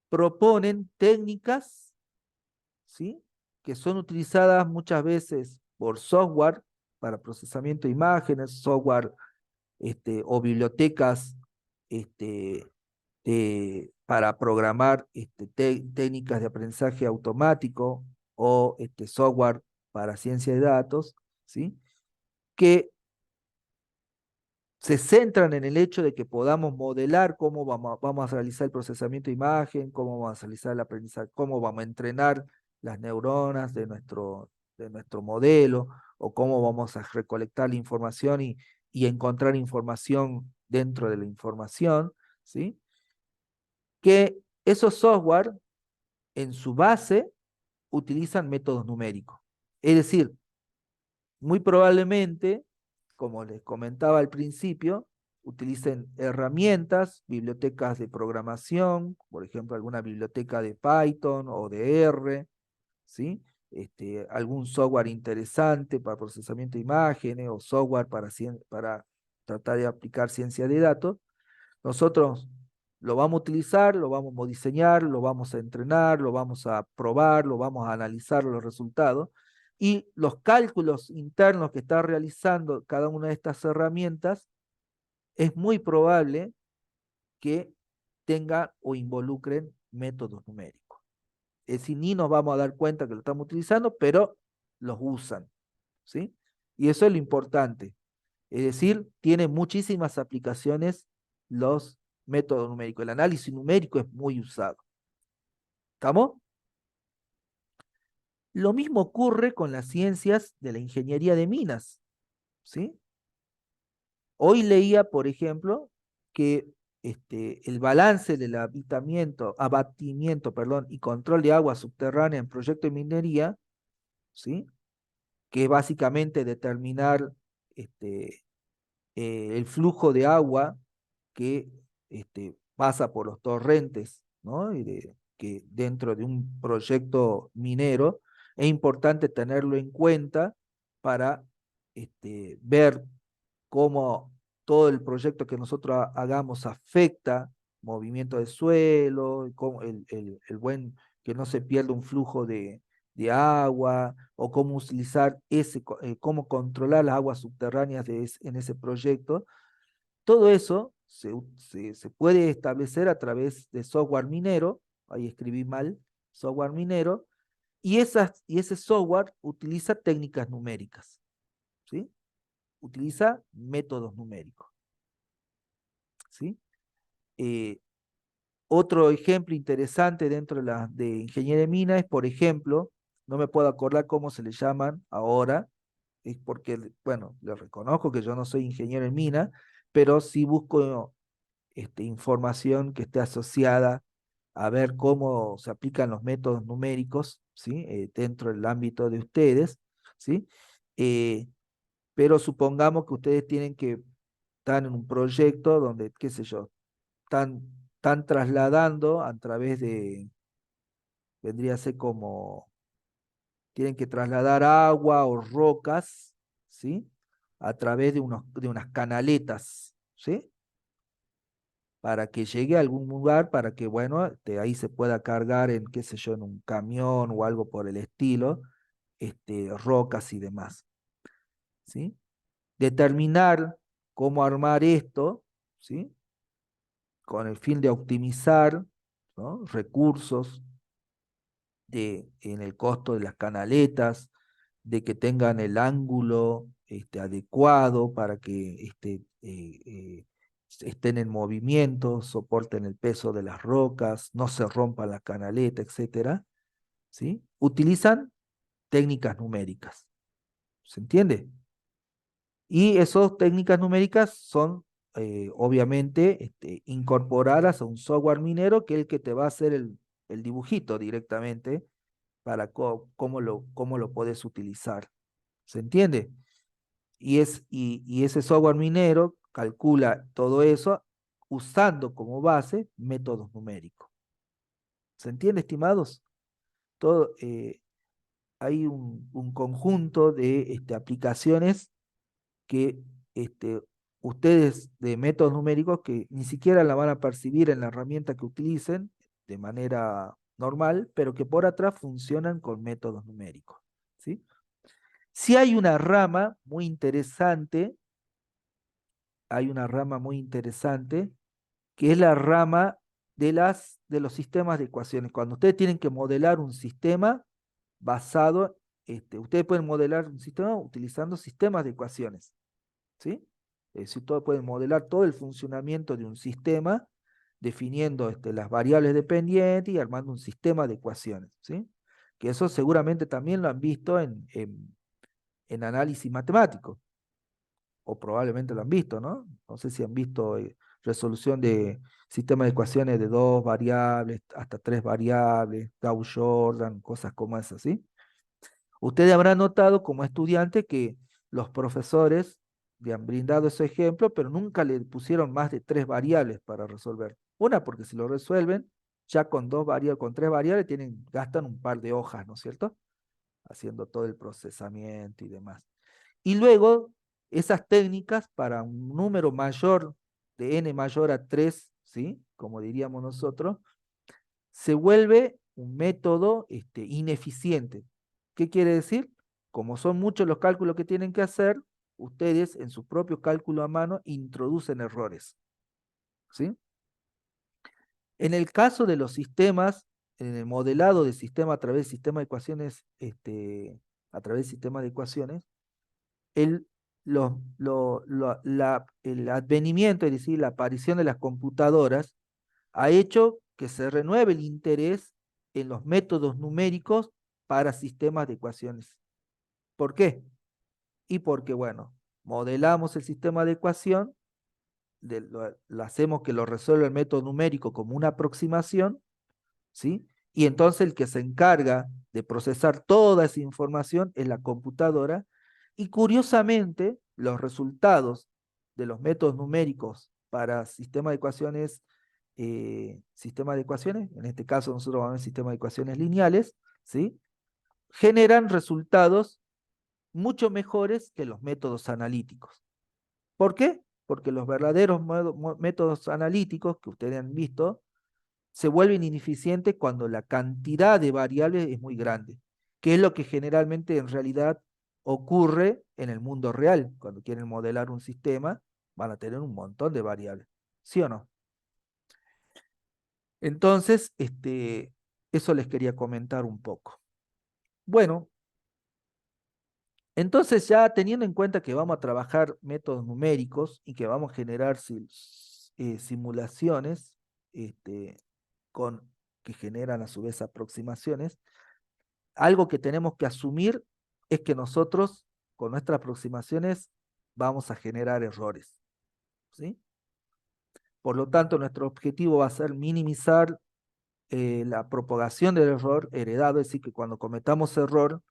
proponen técnicas, ¿sí? Que son utilizadas muchas veces por software para procesamiento de imágenes, software o bibliotecas para programar técnicas de aprendizaje automático o software para ciencia de datos, ¿sí? Que se centran en el hecho de que podamos modelar cómo vamos a realizar el procesamiento de imagen, cómo vamos a realizar el aprendizaje, cómo vamos a entrenar las neuronas de nuestro modelo, o cómo vamos a recolectar la información y encontrar información dentro de la información, ¿sí? Que esos software en su base utilizan métodos numéricos. Es decir, muy probablemente, como les comentaba al principio, utilicen herramientas, bibliotecas de programación, por ejemplo, alguna biblioteca de Python o de R, ¿sí? Algún software interesante para procesamiento de imágenes o software para tratar de aplicar ciencia de datos. Nosotros lo vamos a utilizar, lo vamos a diseñar, lo vamos a entrenar, lo vamos a probar, lo vamos a analizar los resultados, y los cálculos internos que está realizando cada una de estas herramientas es muy probable que tenga o involucren métodos numéricos. Es decir, ni nos vamos a dar cuenta que lo estamos utilizando, pero los usan, ¿sí? Y eso es lo importante. Es decir, tiene muchísimas aplicaciones los métodos numéricos. El análisis numérico es muy usado. ¿Estamos? Lo mismo ocurre con las ciencias de la ingeniería de minas, ¿sí? Hoy leía, por ejemplo, que el balance del abatimiento, perdón, y control de agua subterránea en proyectos de minería, ¿sí? Que es básicamente determinar el flujo de agua que pasa por los torrentes, ¿no? Que dentro de un proyecto minero es importante tenerlo en cuenta para ver cómo todo el proyecto que nosotros hagamos afecta movimiento de suelo, cómo que no se pierda un flujo de agua, o cómo utilizar cómo controlar las aguas subterráneas en ese proyecto. Todo eso se puede establecer a través de software minero, ahí escribí mal, software minero, y ese software utiliza técnicas numéricas, ¿sí? Utiliza métodos numéricos, ¿sí? Otro ejemplo interesante dentro de ingeniería de mina es, por ejemplo, no me puedo acordar cómo se le llaman ahora, es porque, bueno, les reconozco que yo no soy ingeniero en mina, pero sí busco información que esté asociada a ver cómo se aplican los métodos numéricos, ¿sí? Dentro del ámbito de ustedes, ¿sí? Pero supongamos que ustedes tienen que estar en un proyecto donde, qué sé yo, están trasladando a través vendría a ser como, tienen que trasladar agua o rocas, ¿sí? A través de unas canaletas, ¿sí? Para que llegue a algún lugar, para que, bueno, de ahí se pueda cargar en, qué sé yo, en un camión o algo por el estilo, rocas y demás, ¿sí? Determinar cómo armar esto, ¿sí? Con el fin de optimizar, ¿no? Recursos en el costo de las canaletas, de que tengan el ángulo adecuado para que estén en movimiento, soporten el peso de las rocas, no se rompa la canaleta, etcétera, ¿sí? Utilizan técnicas numéricas, ¿se entiende? Y esas técnicas numéricas son obviamente incorporadas a un software minero, que es el que te va a hacer el dibujito directamente para cómo lo puedes utilizar. ¿Se entiende? Y ese software minero calcula todo eso usando como base métodos numéricos. ¿Se entiende, estimados? Hay un conjunto de aplicaciones que ustedes de métodos numéricos que ni siquiera la van a percibir en la herramienta que utilicen de manera normal, pero que por atrás funcionan con métodos numéricos, ¿sí? Sí hay una rama muy interesante, que es la rama de los sistemas de ecuaciones. Cuando ustedes tienen que modelar un sistema basado ustedes pueden modelar un sistema utilizando sistemas de ecuaciones, ¿sí? Es decir, pueden modelar todo el funcionamiento de un sistema, definiendo las variables dependientes y armando un sistema de ecuaciones, ¿sí? Que eso seguramente también lo han visto en análisis matemático, o probablemente lo han visto, ¿no? No sé si han visto resolución de sistemas de ecuaciones de 2 variables, hasta 3 variables, Gauss-Jordan, cosas como esas, ¿sí? Ustedes habrán notado como estudiante que los profesores le han brindado ese ejemplo, pero nunca le pusieron más de 3 variables para resolver. Una, porque si lo resuelven, ya con 2 variables, con 3 variables, gastan un par de hojas, ¿no es cierto? Haciendo todo el procesamiento y demás. Y luego, esas técnicas para un número mayor, de n mayor a 3, ¿sí? Como diríamos nosotros, se vuelve un método ineficiente. ¿Qué quiere decir? Como son muchos los cálculos que tienen que hacer, ustedes en su propio cálculo a mano introducen errores, ¿sí? En el caso de los sistemas, en el modelado de sistema a través de sistemas de ecuaciones, a través de sistemas de ecuaciones, el, el advenimiento, es decir, la aparición de las computadoras, ha hecho que se renueve el interés en los métodos numéricos para sistemas de ecuaciones. ¿Por qué? Y porque, bueno, modelamos el sistema de ecuación, lo hacemos que lo resuelva el método numérico como una aproximación, ¿sí? Y entonces el que se encarga de procesar toda esa información es la computadora, y curiosamente los resultados de los métodos numéricos para sistemas de ecuaciones, en este caso nosotros vamos a ver sistemas de ecuaciones lineales, ¿sí? Generan resultados mucho mejores que los métodos analíticos. ¿Por qué? Porque los verdaderos métodos analíticos que ustedes han visto se vuelven ineficientes cuando la cantidad de variables es muy grande, que es lo que generalmente en realidad ocurre en el mundo real. Cuando quieren modelar un sistema, van a tener un montón de variables, ¿sí o no? Entonces, eso les quería comentar un poco. Bueno, entonces ya teniendo en cuenta que vamos a trabajar métodos numéricos y que vamos a generar simulaciones, este, que generan a su vez aproximaciones, algo que tenemos que asumir es que nosotros con nuestras aproximaciones vamos a generar errores, ¿sí? Por lo tanto, nuestro objetivo va a ser minimizar la propagación del error heredado, es decir, que cuando cometamos error,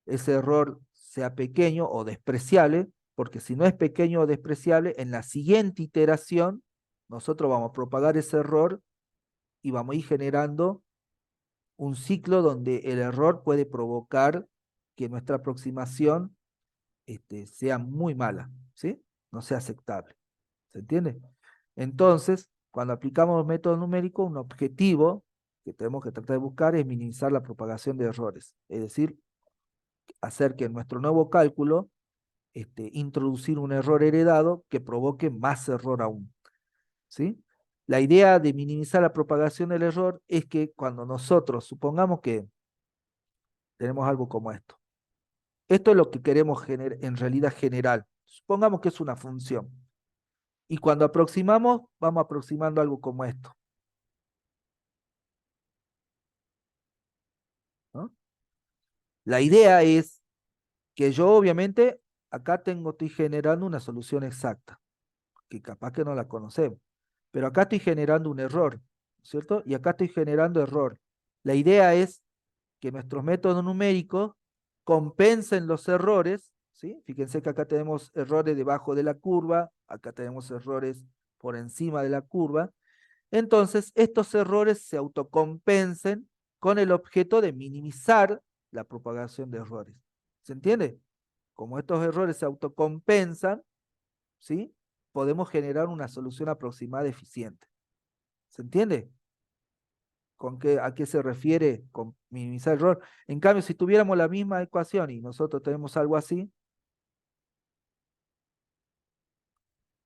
ese error sea pequeño o despreciable, porque si no es pequeño o despreciable, en la siguiente iteración nosotros vamos a propagar ese error y vamos a ir generando un ciclo donde el error puede provocar que nuestra aproximación sea muy mala, ¿sí? No sea aceptable. ¿Se entiende? Entonces, cuando aplicamos los métodos numéricos, un objetivo que tenemos que tratar de buscar es minimizar la propagación de errores. Es decir, hacer que en nuestro nuevo cálculo, introducir un error heredado que provoque más error aún, ¿sí? La idea de minimizar la propagación del error es que cuando nosotros, supongamos que tenemos algo como esto. Esto es lo que queremos en realidad general. Supongamos que es una función. Y cuando aproximamos, vamos aproximando algo como esto, ¿no? La idea es que yo obviamente acá estoy generando una solución exacta, que capaz que no la conocemos, pero acá estoy generando un error, ¿cierto? Y acá estoy generando error. La idea es que nuestros métodos numéricos compensen los errores, ¿sí? Fíjense que acá tenemos errores debajo de la curva, acá tenemos errores por encima de la curva. Entonces, estos errores se autocompensen con el objeto de minimizar la propagación de errores. ¿Se entiende? Como estos errores se autocompensan, ¿sí? Podemos generar una solución aproximada eficiente. ¿Se entiende? ¿A qué se refiere con minimizar el error? En cambio, si tuviéramos la misma ecuación y nosotros tenemos algo así,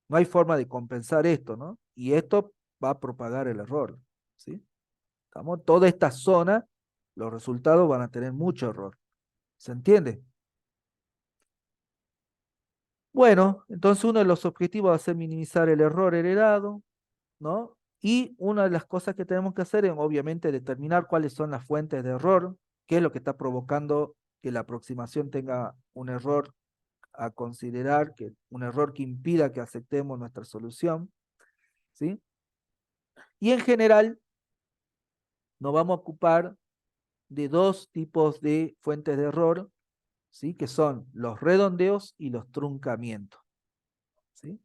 no hay forma de compensar esto, ¿no? Y esto va a propagar el error, ¿sí? Toda esta zona, los resultados van a tener mucho error. ¿Se entiende? Bueno, entonces uno de los objetivos va a ser minimizar el error heredado, ¿no? Y una de las cosas que tenemos que hacer es obviamente determinar cuáles son las fuentes de error, qué es lo que está provocando que la aproximación tenga un error a considerar, que un error que impida que aceptemos nuestra solución, ¿sí? Y en general nos vamos a ocupar de dos tipos de fuentes de error, ¿sí? Que son los redondeos y los truncamientos, ¿sí?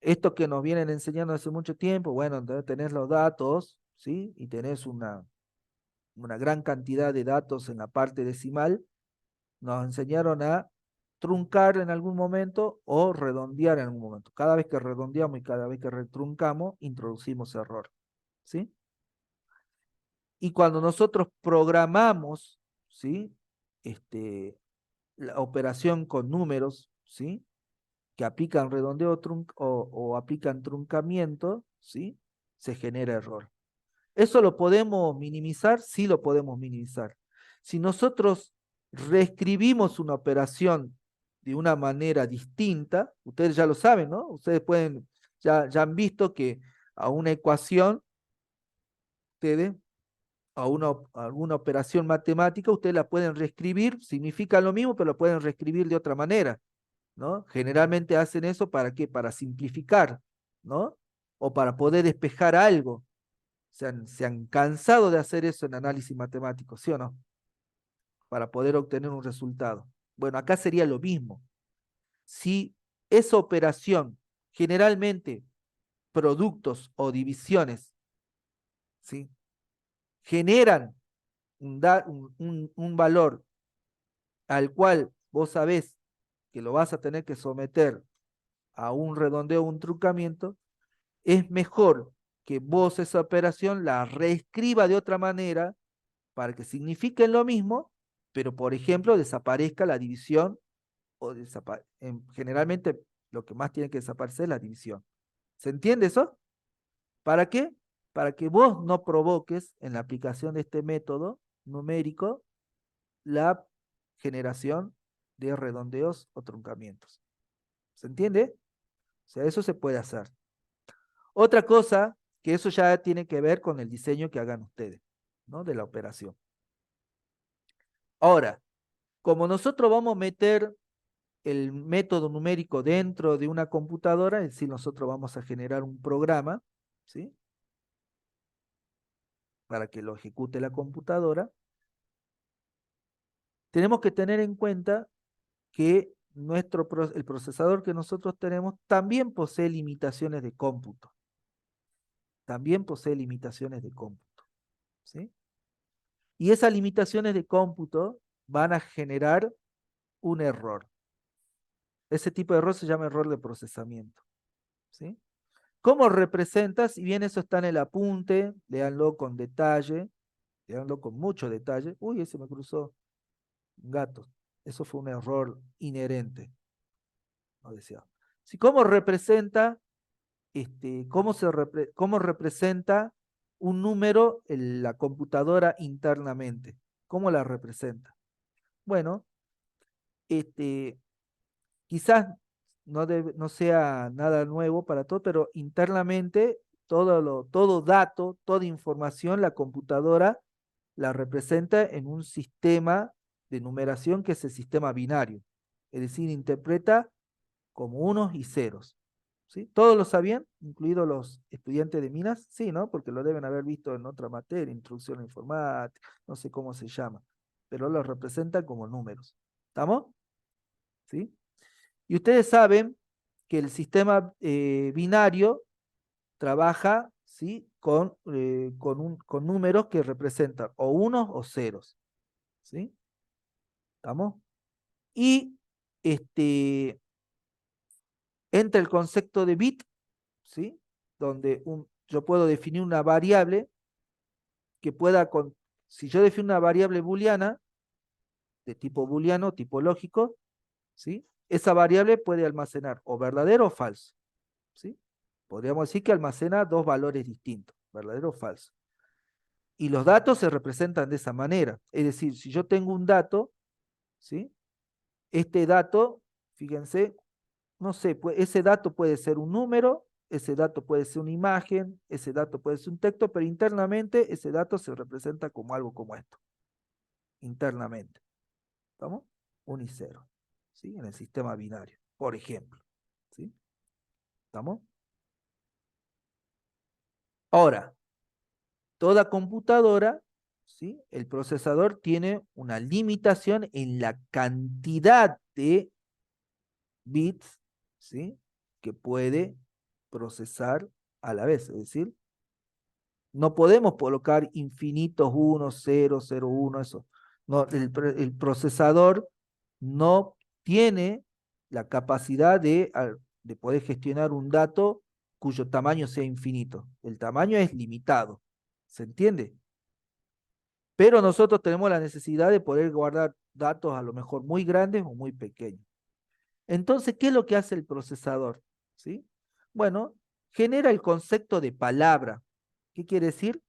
Esto que nos vienen enseñando hace mucho tiempo, bueno, entonces tenés los datos, ¿sí? Y tenés una gran cantidad de datos en la parte decimal, nos enseñaron a truncar en algún momento o redondear en algún momento. Cada vez que redondeamos y cada vez que retruncamos, introducimos error, ¿sí? Y cuando nosotros programamos, ¿sí? La operación con números, ¿sí? Que aplican redondeo o aplican truncamiento, ¿sí? Se genera error. ¿Eso lo podemos minimizar? Sí lo podemos minimizar. Si nosotros reescribimos una operación de una manera distinta, ustedes ya lo saben, ¿no? Ustedes ya han visto que a una ecuación, ustedes, a alguna operación matemática, ustedes la pueden reescribir, significa lo mismo, pero lo pueden reescribir de otra manera, ¿no? Generalmente hacen eso ¿para qué? Para simplificar, ¿no? O para poder despejar algo. Se han cansado de hacer eso en análisis matemático, ¿sí o no? Para poder obtener un resultado. Bueno, acá sería lo mismo. Si esa operación, generalmente productos o divisiones, ¿sí? Generan un valor al cual vos sabés que lo vas a tener que someter a un redondeo o un truncamiento, es mejor que vos esa operación la reescriba de otra manera para que signifiquen lo mismo, pero por ejemplo desaparezca la división o generalmente lo que más tiene que desaparecer es la división. ¿Se entiende eso? ¿Para qué? Para que vos no provoques en la aplicación de este método numérico la generación de redondeos o truncamientos. ¿Se entiende? O sea, eso se puede hacer. Otra cosa, que eso ya tiene que ver con el diseño que hagan ustedes, ¿no? De la operación. Ahora, como nosotros vamos a meter el método numérico dentro de una computadora, es decir, nosotros vamos a generar un programa, ¿sí? Para que lo ejecute la computadora, tenemos que tener en cuenta que el procesador que nosotros tenemos también posee limitaciones de cómputo. También posee limitaciones de cómputo, ¿sí? Y esas limitaciones de cómputo van a generar un error. Ese tipo de error se llama error de procesamiento, ¿sí? ¿Cómo representa? Si bien eso está en el apunte, léanlo con detalle, léanlo con mucho detalle. Uy, ese me cruzó un gato. Eso fue un error inherente. No decía. Si, ¿cómo representa, cómo representa un número en la computadora internamente? ¿Cómo la representa? Bueno, quizás no sea nada nuevo para todos, pero internamente todo dato, toda información, la computadora la representa en un sistema de numeración que es el sistema binario. Es decir, interpreta como unos y ceros. ¿Sí? ¿Todos lo sabían? Incluidos los estudiantes de Minas. Sí, ¿no? Porque lo deben haber visto en otra materia, introducción a la informática, no sé cómo se llama, pero lo representan como números. ¿Estamos? ¿Sí? Y ustedes saben que el sistema binario trabaja, ¿sí? Con números que representan o unos o ceros, ¿sí? ¿Estamos? Y entra el concepto de bit, ¿sí? Donde yo puedo definir una variable que si yo defino una variable booleana, de tipo booleano, tipo lógico, ¿sí? Esa variable puede almacenar o verdadero o falso, ¿sí? Podríamos decir que almacena dos valores distintos, verdadero o falso. Y los datos se representan de esa manera. Es decir, si yo tengo un dato, ¿sí? Este dato, fíjense, no sé, ese dato puede ser un número, ese dato puede ser una imagen, ese dato puede ser un texto, pero internamente ese dato se representa como algo como esto, internamente. ¿Estamos? 1 y 0, ¿sí? En el sistema binario, por ejemplo, ¿sí? ¿Estamos? Ahora, toda computadora, ¿sí? El procesador tiene una limitación en la cantidad de bits, ¿sí? Que puede procesar a la vez, es decir, no podemos colocar infinitos 1, 0, 0, 1, eso. No, el procesador no tiene la capacidad de poder gestionar un dato cuyo tamaño sea infinito. El tamaño es limitado, ¿se entiende? Pero nosotros tenemos la necesidad de poder guardar datos a lo mejor muy grandes o muy pequeños. Entonces, ¿qué es lo que hace el procesador? ¿Sí? Bueno, genera el concepto de palabra. ¿Qué quiere decir?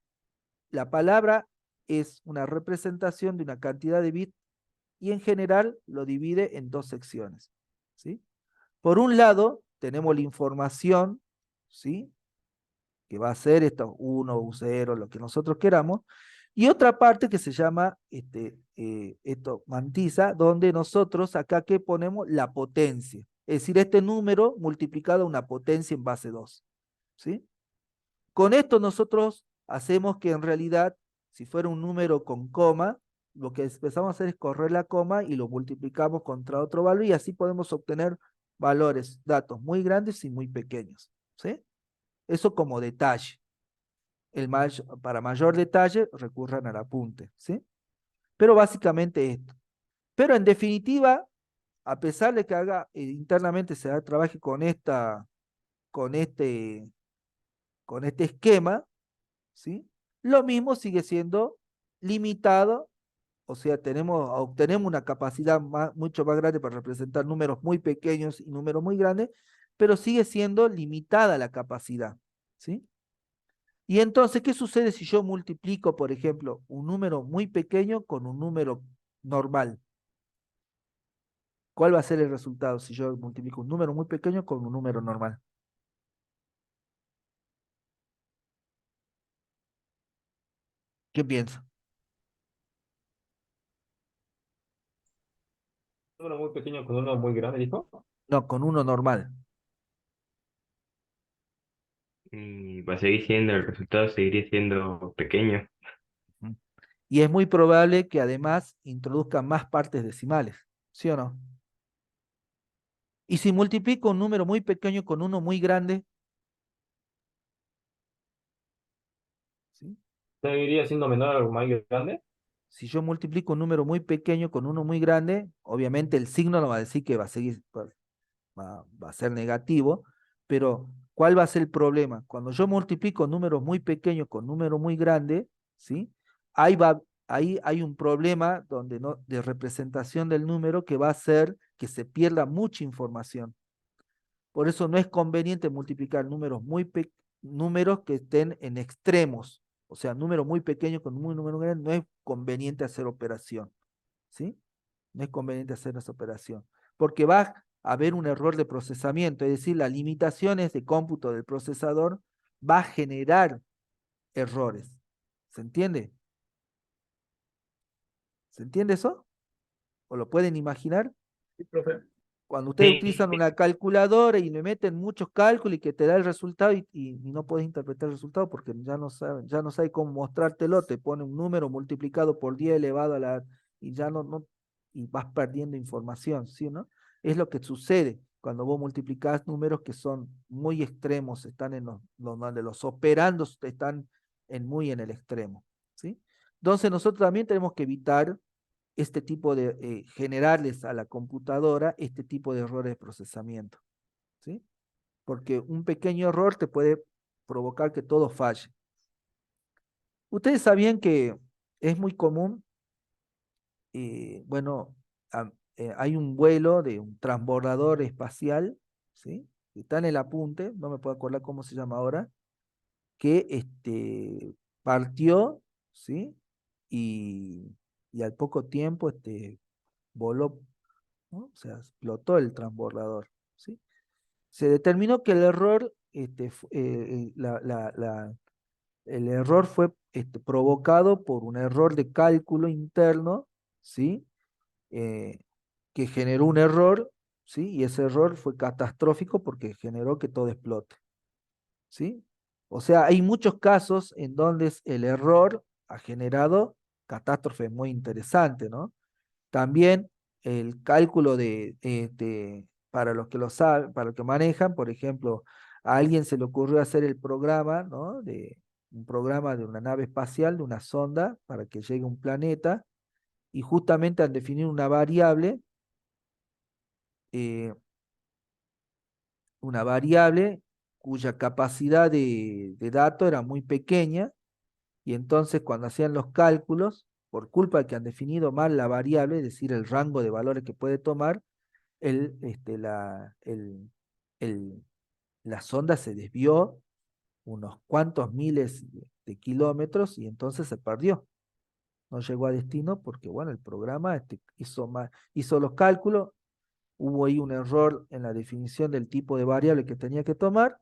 La palabra es una representación de una cantidad de bits y en general lo divide en dos secciones, ¿sí? Por un lado, tenemos la información, ¿sí? Que va a ser esto 1 o 0, lo que nosotros queramos, y otra parte que se llama, esto mantiza, donde nosotros acá que ponemos la potencia, es decir, este número multiplicado a una potencia en base 2, ¿sí? Con esto nosotros hacemos que en realidad, si fuera un número con coma, lo que empezamos a hacer es correr la coma y lo multiplicamos contra otro valor y así podemos obtener valores, datos muy grandes y muy pequeños, ¿sí? Eso como detalle. Para mayor detalle, recurran al apunte, ¿sí? Pero básicamente esto. Pero en definitiva, a pesar de que internamente trabaje con este, con este esquema, ¿sí? Lo mismo sigue siendo limitado, o sea, obtenemos una capacidad mucho más grande para representar números muy pequeños y números muy grandes, pero sigue siendo limitada la capacidad, ¿sí? Y entonces, ¿qué sucede si yo multiplico, por ejemplo, un número muy pequeño con un número normal? ¿Cuál va a ser el resultado si yo multiplico un número muy pequeño con un número normal? ¿Qué piensa? Uno muy pequeño con uno muy grande, dijo. No, con uno normal. Y va a seguir siendo, el resultado seguiría siendo pequeño. ¿Mm? Y es muy probable que además introduzca más partes decimales, ¿sí o no? Y si multiplico un número muy pequeño con uno muy grande, ¿sí? ¿Seguiría siendo menor o más grande? Si yo multiplico un número muy pequeño con uno muy grande, obviamente el signo no va a decir que va a ser negativo, pero ¿cuál va a ser el problema? Cuando yo multiplico números muy pequeños con números muy grandes, ¿sí? Ahí hay un problema de representación del número que va a hacer que se pierda mucha información. Por eso no es conveniente multiplicar números que estén en extremos. O sea, números muy pequeños con un número grande, no es conveniente hacer operación, ¿sí? No es conveniente hacer esa operación, porque va a haber un error de procesamiento, es decir, las limitaciones de cómputo del procesador va a generar errores. ¿Se entiende? ¿Se entiende eso? ¿O lo pueden imaginar? Sí, profe. Cuando ustedes Sí, utilizan una calculadora y le meten muchos cálculos y que te da el resultado y no puedes interpretar el resultado porque ya no sabe cómo mostrártelo, te pone un número multiplicado por 10 elevado a la y ya y vas perdiendo información, ¿sí o no? Es lo que sucede cuando vos multiplicás números que son muy extremos, están donde los operandos están muy en el extremo, ¿sí? Entonces nosotros también tenemos que evitar este tipo de, generarles a la computadora este tipo de errores de procesamiento, ¿sí? Porque un pequeño error te puede provocar que todo falle. Ustedes sabían que es muy común, bueno, hay un vuelo de un transbordador espacial, ¿sí? Que está en el apunte, no me puedo acordar cómo se llama ahora, que partió, ¿sí? Y, y al poco tiempo, voló, ¿no? O sea, explotó el transbordador, ¿sí? Se determinó que el error, el error fue provocado por un error de cálculo interno, ¿sí? Eh, que generó un error, ¿sí? Y ese error fue catastrófico porque generó que todo explote, ¿sí? O sea, hay muchos casos en donde el error ha generado catástrofes muy interesantes, ¿no? También el cálculo para los que lo saben, para los que manejan, por ejemplo, a alguien se le ocurrió hacer el programa, ¿no? Un programa de una nave espacial, de una sonda, para que llegue a un planeta, y justamente han definido eh, una variable cuya capacidad de datos era muy pequeña, y entonces cuando hacían los cálculos, por culpa de que han definido mal la variable, es decir, el rango de valores que puede tomar, el, este, la, el- la sonda se desvió unos cuantos miles de kilómetros y entonces se perdió. No llegó a destino porque, bueno, el programa hizo los cálculos, hubo ahí un error en la definición del tipo de variable que tenía que tomar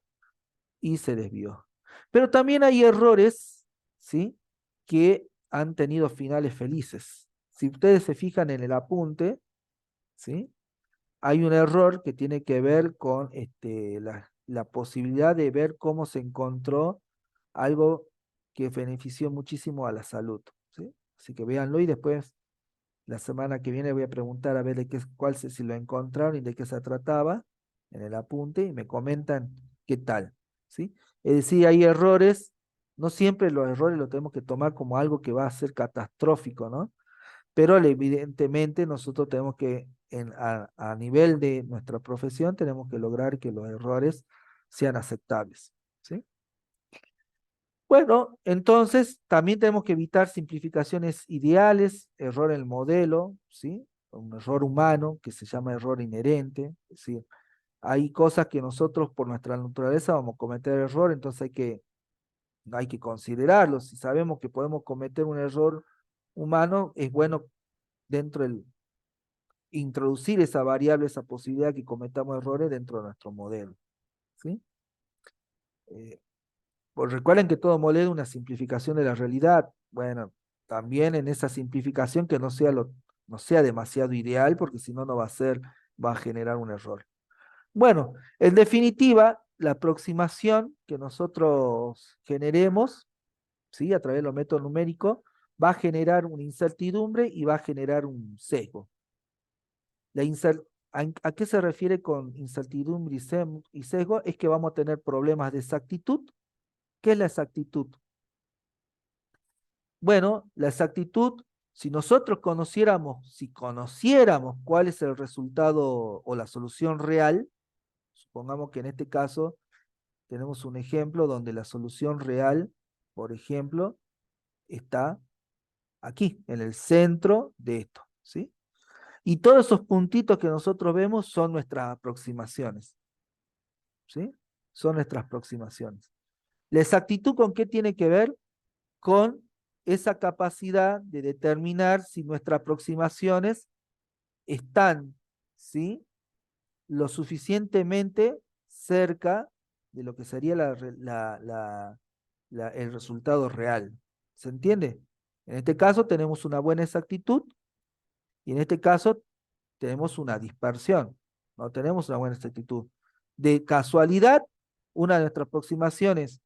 y se desvió. Pero también hay errores, ¿sí? Que han tenido finales felices. Si ustedes se fijan en el apunte, ¿sí? Hay un error que tiene que ver con la posibilidad de ver cómo se encontró algo que benefició muchísimo a la salud, ¿sí? Así que véanlo y después la semana que viene voy a preguntar a ver si lo encontraron y de qué se trataba en el apunte y me comentan qué tal, ¿sí? Es decir, hay errores, no siempre los errores los tenemos que tomar como algo que va a ser catastrófico, ¿no? Pero evidentemente nosotros tenemos que, a nivel de nuestra profesión, tenemos que lograr que los errores sean aceptables, ¿sí? Bueno, entonces también tenemos que evitar simplificaciones ideales, error en el modelo, ¿sí? Un error humano que se llama error inherente, es decir, hay cosas que nosotros por nuestra naturaleza vamos a cometer error, entonces hay que considerarlos. Si sabemos que podemos cometer un error humano, es bueno dentro del introducir esa variable, esa posibilidad que cometamos errores dentro de nuestro modelo, ¿sí? Eh, pues recuerden que todo modelo es una simplificación de la realidad. Bueno, también en esa simplificación que no sea demasiado ideal, porque si no, va a generar un error. Bueno, en definitiva, la aproximación que nosotros generemos, ¿sí? A través de los métodos numéricos, va a generar una incertidumbre y va a generar un sesgo. ¿A qué se refiere con incertidumbre y sesgo? Es que vamos a tener problemas de exactitud. ¿Qué es la exactitud? Bueno, la exactitud, si conociéramos cuál es el resultado o la solución real, supongamos que en este caso tenemos un ejemplo donde la solución real, por ejemplo, está aquí, en el centro de esto, ¿sí? Y todos esos puntitos que nosotros vemos son nuestras aproximaciones, ¿sí? Son nuestras aproximaciones. ¿La exactitud con qué tiene que ver? Con esa capacidad de determinar si nuestras aproximaciones están, ¿sí? Lo suficientemente cerca de lo que sería el resultado real. ¿Se entiende? En este caso tenemos una buena exactitud y en este caso tenemos una dispersión. No tenemos una buena exactitud. De casualidad, una de nuestras aproximaciones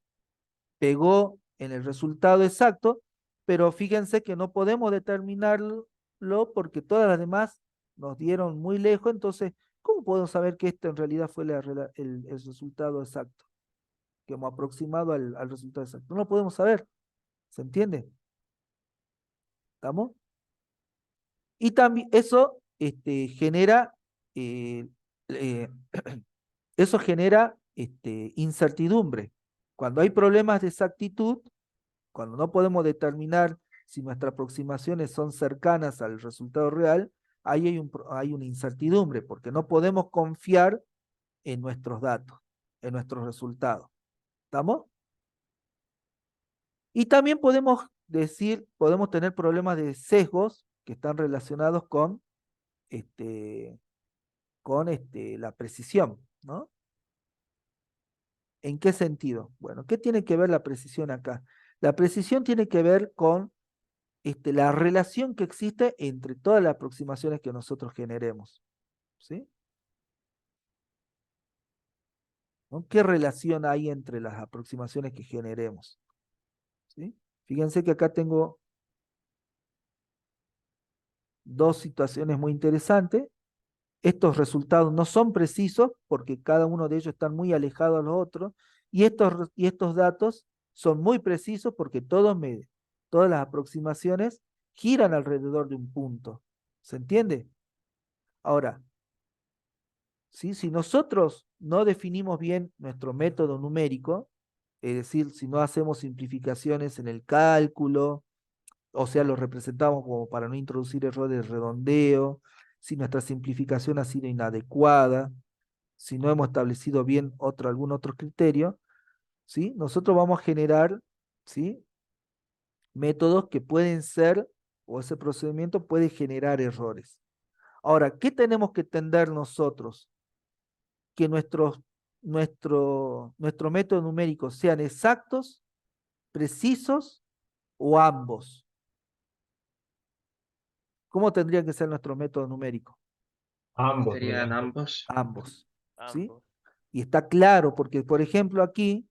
pegó en el resultado exacto, pero fíjense que no podemos determinarlo porque todas las demás nos dieron muy lejos, entonces, ¿cómo podemos saber que esto en realidad fue el resultado exacto? Que hemos aproximado al resultado exacto. No lo podemos saber, ¿se entiende? ¿Estamos? Y también eso genera, eh, eh, eso genera incertidumbre. Cuando hay problemas de exactitud, cuando no podemos determinar si nuestras aproximaciones son cercanas al resultado real, ahí hay una incertidumbre, porque no podemos confiar en nuestros datos, en nuestros resultados. ¿Estamos? Y también podemos tener problemas de sesgos que están relacionados con este, con la precisión, ¿no? ¿En qué sentido? Bueno, ¿qué tiene que ver la precisión acá? La precisión tiene que ver con la relación que existe entre todas las aproximaciones que nosotros generemos, ¿sí? ¿No? ¿Qué relación hay entre las aproximaciones que generemos? ¿Sí? Fíjense que acá tengo dos situaciones muy interesantes. Estos resultados no son precisos porque cada uno de ellos están muy alejados a los otros, y estos datos son muy precisos porque todas las aproximaciones giran alrededor de un punto. ¿Se entiende? Ahora, ¿sí? Si nosotros no definimos bien nuestro método numérico, es decir, si no hacemos simplificaciones en el cálculo, o sea, lo representamos como para no introducir errores de redondeo, si nuestra simplificación ha sido inadecuada, si no hemos establecido bien algún otro criterio, ¿sí? Nosotros vamos a generar, ¿sí? Métodos que pueden ser, o ese procedimiento puede generar errores. Ahora, ¿qué tenemos que entender nosotros? Que nuestro método numérico sean exactos, precisos o ambos. ¿Cómo tendría que ser nuestro método numérico? Ambos, Serían mira. ambos. Ambos, ¿sí? Ambos. Y está claro, porque por ejemplo aquí,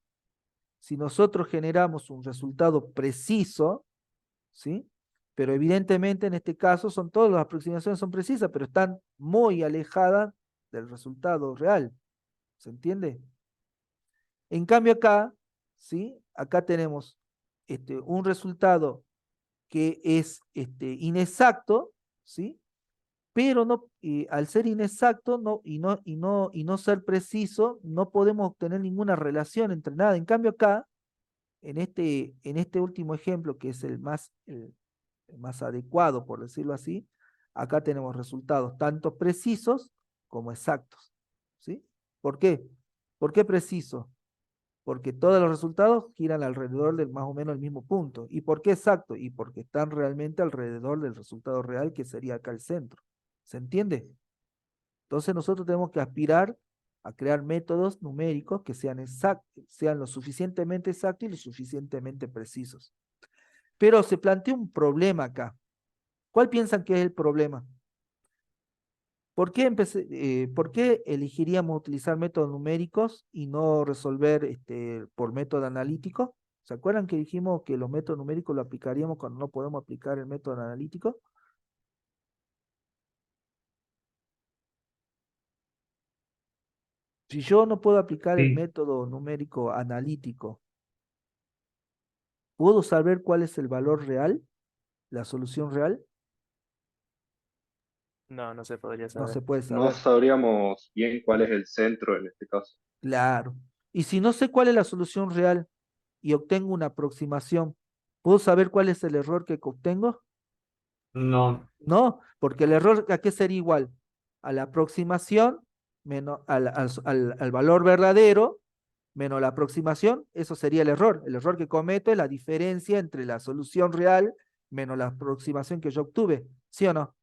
si nosotros generamos un resultado preciso, ¿sí? Pero evidentemente en este caso todas las aproximaciones son precisas, pero están muy alejadas del resultado real. ¿Se entiende? En cambio acá, ¿sí? Acá tenemos un resultado que es inexacto, ¿sí? Pero no, al ser inexacto y no ser preciso, no podemos obtener ninguna relación entre nada. En cambio acá, en este último ejemplo, que es el más adecuado, por decirlo así, acá tenemos resultados tanto precisos como exactos, ¿sí? ¿Por qué? ¿Por qué preciso? Porque todos los resultados giran alrededor del más o menos el mismo punto. ¿Y por qué exacto? Y porque están realmente alrededor del resultado real, que sería acá el centro. ¿Se entiende? Entonces nosotros tenemos que aspirar a crear métodos numéricos que sean exactos, sean lo suficientemente exactos y lo suficientemente precisos. Pero se plantea un problema acá. ¿Cuál piensan que es el problema? ¿Por qué elegiríamos utilizar métodos numéricos y no resolver por método analítico? ¿Se acuerdan que dijimos que los métodos numéricos lo aplicaríamos cuando no podemos aplicar el método analítico? Si yo no puedo aplicar el Sí, método numérico analítico, ¿puedo saber cuál es el valor real, la solución real? No, no se podría No se saber. puede No saber. sabríamos bien cuál es el centro en este caso. Claro. Y si no sé cuál es la solución real y obtengo una aproximación, ¿puedo saber cuál es el error que obtengo? No, No, porque el error ¿a qué sería igual? A la aproximación menos al valor verdadero menos la aproximación, eso sería el error. El error que cometo es la diferencia entre la solución real menos la aproximación que yo obtuve. ¿Sí o no?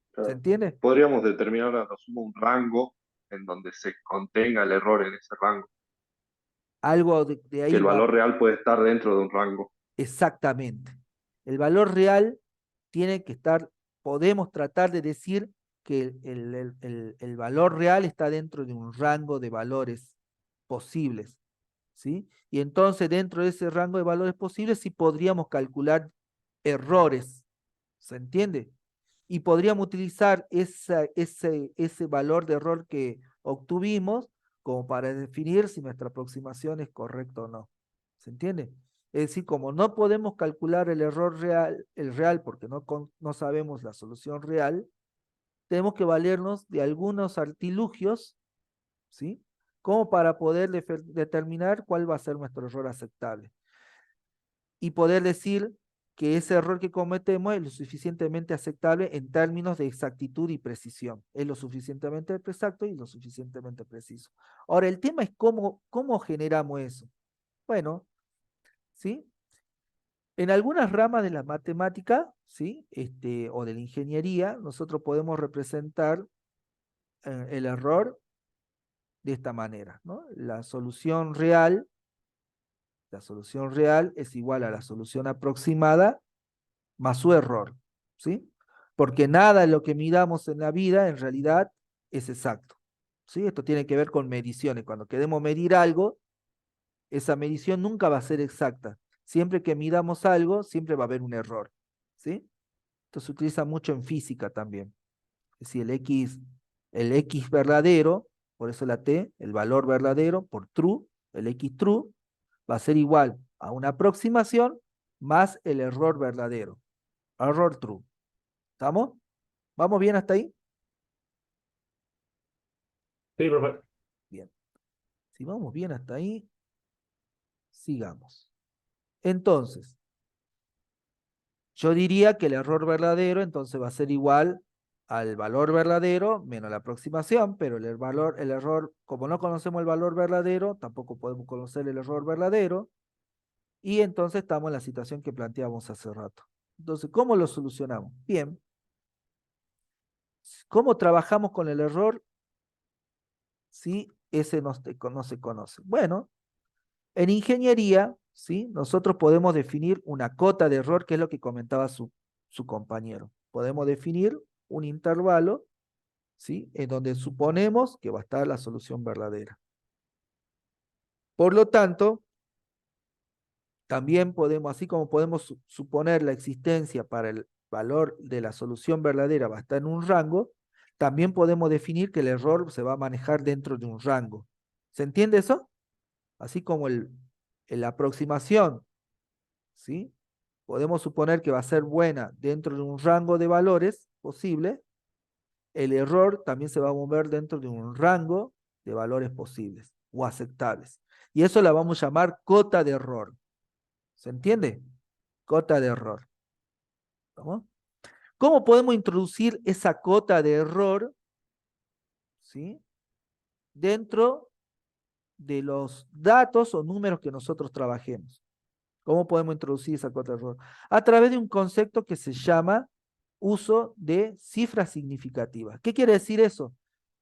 ¿Se Claro. entiende? Podríamos determinar, asumo, un rango en donde se contenga el error en ese rango, Algo de que ahí el va. valor real puede estar dentro de un rango. Exactamente. El valor real tiene que estar, podemos tratar de decir que el valor real está dentro de un rango de valores posibles, ¿sí? Y entonces dentro de ese rango de valores posibles sí podríamos calcular errores, ¿se entiende? Y podríamos utilizar ese valor de error que obtuvimos como para definir si nuestra aproximación es correcta o no. ¿Se entiende? Es decir, como no podemos calcular el error real, el real porque no sabemos la solución real, tenemos que valernos de algunos artilugios, ¿sí? Como para poder determinar cuál va a ser nuestro error aceptable. Y poder decir que ese error que cometemos es lo suficientemente aceptable en términos de exactitud y precisión. Es lo suficientemente exacto y lo suficientemente preciso. Ahora, el tema es cómo generamos eso. Bueno, ¿sí? En algunas ramas de la matemática, ¿sí? O de la ingeniería, nosotros podemos representar el error de esta manera, ¿no? La solución real es igual a la solución aproximada más su error, ¿sí? Porque nada de lo que midamos en la vida en realidad es exacto, ¿sí? Esto tiene que ver con mediciones. Cuando queremos medir algo, esa medición nunca va a ser exacta. Siempre que midamos algo, siempre va a haber un error, ¿sí? Esto se utiliza mucho en física también. Es decir, el X verdadero, por eso la T, el valor verdadero, por true, el X true, va a ser igual a una aproximación más el error verdadero. Error true. ¿Estamos? ¿Vamos bien hasta ahí? Sí, profe. Bien. Si vamos bien hasta ahí, sigamos. Entonces, yo diría que el error verdadero entonces va a ser igual al valor verdadero menos la aproximación, pero el error, como no conocemos el valor verdadero, tampoco podemos conocer el error verdadero, y entonces estamos en la situación que planteamos hace rato. Entonces, ¿cómo lo solucionamos? Bien. ¿Cómo trabajamos con el error si ese no se conoce? Bueno, en ingeniería, ¿sí? Nosotros podemos definir una cota de error, que es lo que comentaba su compañero. Podemos definir un intervalo, ¿sí? En donde suponemos que va a estar la solución verdadera. Por lo tanto, también podemos, así como podemos suponer la existencia para el valor de la solución verdadera va a estar en un rango, también podemos definir que el error se va a manejar dentro de un rango. ¿Se entiende eso? Así como la aproximación, ¿sí? Podemos suponer que va a ser buena dentro de un rango de valores posible, el error también se va a mover dentro de un rango de valores posibles o aceptables. Y eso la vamos a llamar cota de error. ¿Se entiende? Cota de error. ¿Vamos? ¿Cómo podemos introducir esa cota de error, ¿sí? Dentro de los datos o números que nosotros trabajemos? ¿Cómo podemos introducir esa cota de error? A través de un concepto que se llama uso de cifras significativas. ¿Qué quiere decir eso?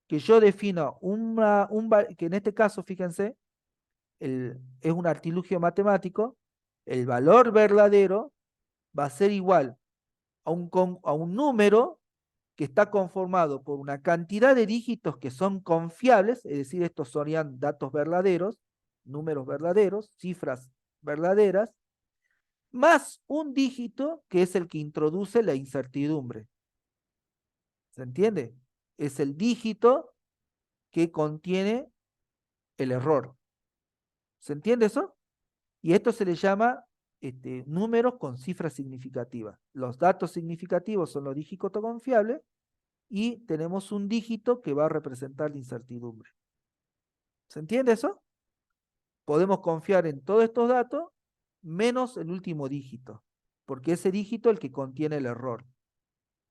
Que yo defino que en este caso, fíjense, es un artilugio matemático, el valor verdadero va a ser igual a un número que está conformado por una cantidad de dígitos que son confiables, es decir, estos serían datos verdaderos, números verdaderos, cifras verdaderas, más un dígito que es el que introduce la incertidumbre. ¿Se entiende? Es el dígito que contiene el error. ¿Se entiende eso? Y esto se le llama números con cifras significativas. Los datos significativos son los dígitos confiables y tenemos un dígito que va a representar la incertidumbre. ¿Se entiende eso? Podemos confiar en todos estos datos menos el último dígito, porque ese dígito es el que contiene el error.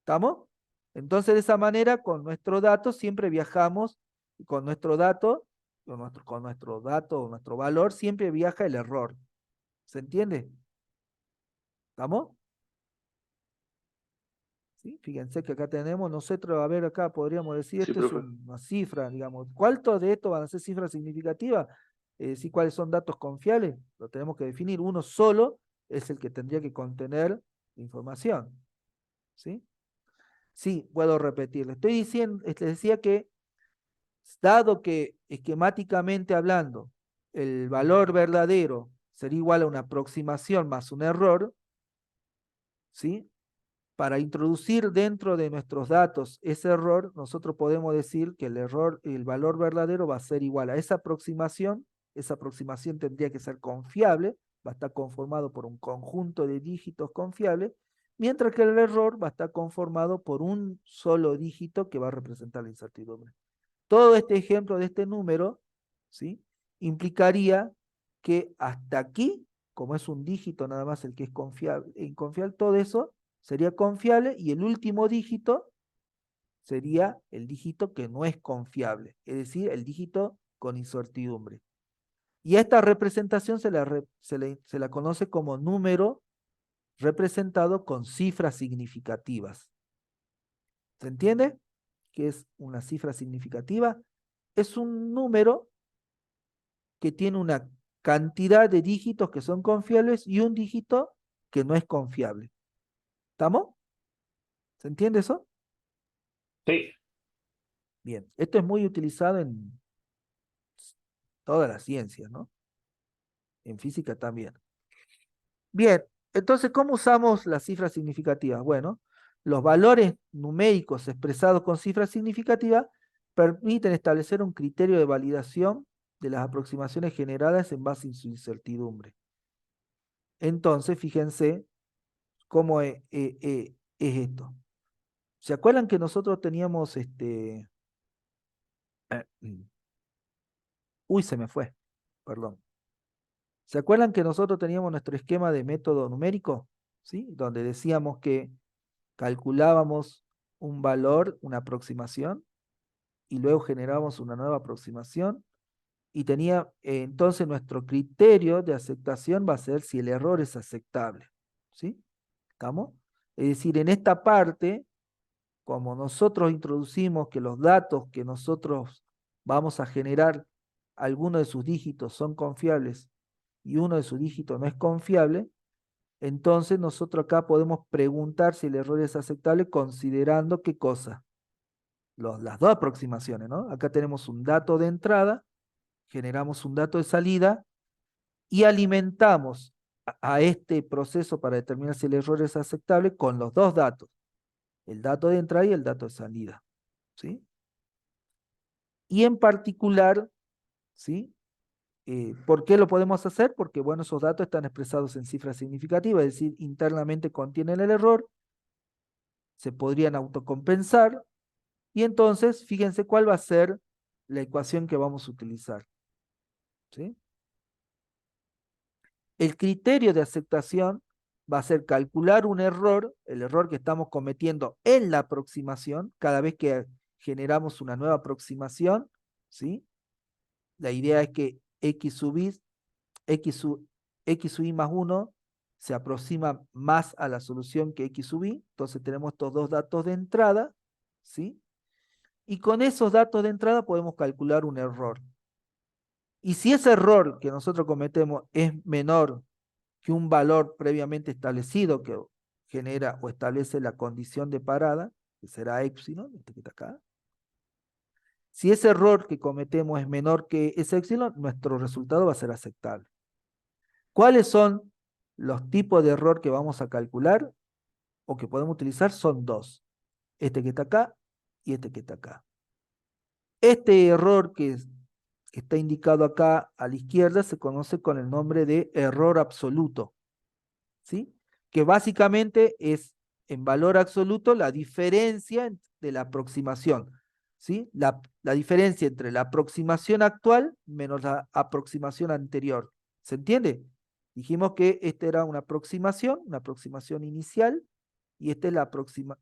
¿Estamos? Entonces, de esa manera, con nuestro dato siempre viajamos, con nuestro dato, nuestro valor, siempre viaja el error. ¿Se entiende? ¿Estamos? ¿Sí? Fíjense que acá tenemos, nosotros, a ver, acá podríamos decir, Sí, esto es profe. una cifra, digamos. ¿Cuántos de estos van a ser cifras significativas? ¿Sí, cuáles son datos confiables? Lo tenemos que definir. Uno solo es el que tendría que contener información. ¿Sí? Sí, puedo repetirlo. Estoy diciendo, les decía que, dado que esquemáticamente hablando, el valor verdadero sería igual a una aproximación más un error, ¿sí? Para introducir dentro de nuestros datos ese error, nosotros podemos decir que el valor verdadero va a ser igual a esa aproximación tendría que ser confiable, va a estar conformado por un conjunto de dígitos confiables, mientras que el error va a estar conformado por un solo dígito que va a representar la incertidumbre. Todo este ejemplo de este número, ¿sí? Implicaría que hasta aquí, como es un dígito nada más el que es confiable, inconfiable, todo eso sería confiable y el último dígito sería el dígito que no es confiable, es decir, el dígito con incertidumbre. Y a esta representación se la conoce como número representado con cifras significativas. ¿Se entiende? ¿Qué es una cifra significativa? Es un número que tiene una cantidad de dígitos que son confiables y un dígito que no es confiable. ¿Estamos? ¿Se entiende eso? Sí. Bien, esto es muy utilizado en todas las ciencias, ¿no? En física también. Bien, entonces, ¿cómo usamos las cifras significativas? Bueno, los valores numéricos expresados con cifras significativas permiten establecer un criterio de validación de las aproximaciones generadas en base a su incertidumbre. Entonces, fíjense cómo es esto. ¿Se acuerdan que nosotros teníamos Uy, se me fue, perdón. ¿Se acuerdan que nosotros teníamos nuestro esquema de método numérico? ¿Sí? Donde decíamos que calculábamos un valor, una aproximación, y luego generábamos una nueva aproximación, y tenía, entonces nuestro criterio de aceptación va a ser si el error es aceptable. ¿Sí? ¿Estamos? Es decir, en esta parte, como nosotros introducimos que los datos que nosotros vamos a generar, algunos de sus dígitos son confiables y uno de sus dígitos no es confiable, entonces nosotros acá podemos preguntar si el error es aceptable considerando qué cosa. Las dos aproximaciones, ¿no? Acá tenemos un dato de entrada, generamos un dato de salida y alimentamos a este proceso para determinar si el error es aceptable con los dos datos, el dato de entrada y el dato de salida, ¿sí? Y en particular, ¿sí? ¿Por qué lo podemos hacer? Porque, bueno, esos datos están expresados en cifras significativas, es decir, internamente contienen el error, se podrían autocompensar, y entonces, fíjense cuál va a ser la ecuación que vamos a utilizar. ¿Sí? El criterio de aceptación va a ser calcular un error, el error que estamos cometiendo en la aproximación, cada vez que generamos una nueva aproximación, ¿sí? La idea es que x sub i más 1 se aproxima más a la solución que x sub i, entonces tenemos estos dos datos de entrada, ¿sí? Y con esos datos de entrada podemos calcular un error. Y si ese error que nosotros cometemos es menor que un valor previamente establecido que genera o establece la condición de parada, que será epsilon, este que está acá. Si ese error que cometemos es menor que ese epsilon, nuestro resultado va a ser aceptable. ¿Cuáles son los tipos de error que vamos a calcular o que podemos utilizar? Son dos. Este que está acá y este que está acá. Este error que está indicado acá a la izquierda se conoce con el nombre de error absoluto, ¿sí? Que básicamente es en valor absoluto la diferencia de la aproximación, ¿sí? La diferencia entre la aproximación actual menos la aproximación anterior. ¿Se entiende? Dijimos que esta era una aproximación inicial, y esta es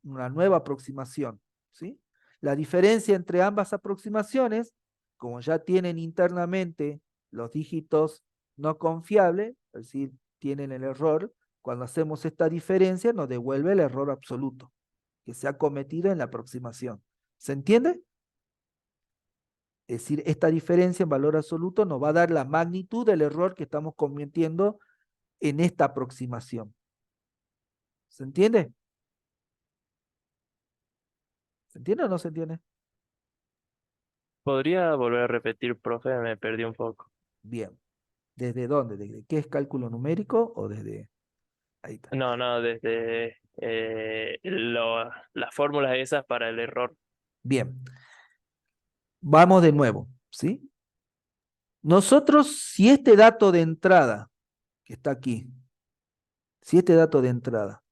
una nueva aproximación, ¿sí? La diferencia entre ambas aproximaciones, como ya tienen internamente los dígitos no confiables, es decir, tienen el error, cuando hacemos esta diferencia nos devuelve el error absoluto que se ha cometido en la aproximación. ¿Se entiende? Es decir, esta diferencia en valor absoluto nos va a dar la magnitud del error que estamos cometiendo en esta aproximación. ¿Se entiende? ¿Se entiende o no se entiende? ¿Podría volver a repetir, profe? Me perdí un poco. Bien. ¿Desde dónde? ¿Desde qué es cálculo numérico o desde...? Ahí está. No, desde las fórmulas esas para el error. Bien. Vamos de nuevo, ¿sí? Nosotros, si este dato de entrada, que está aquí, si este dato de entrada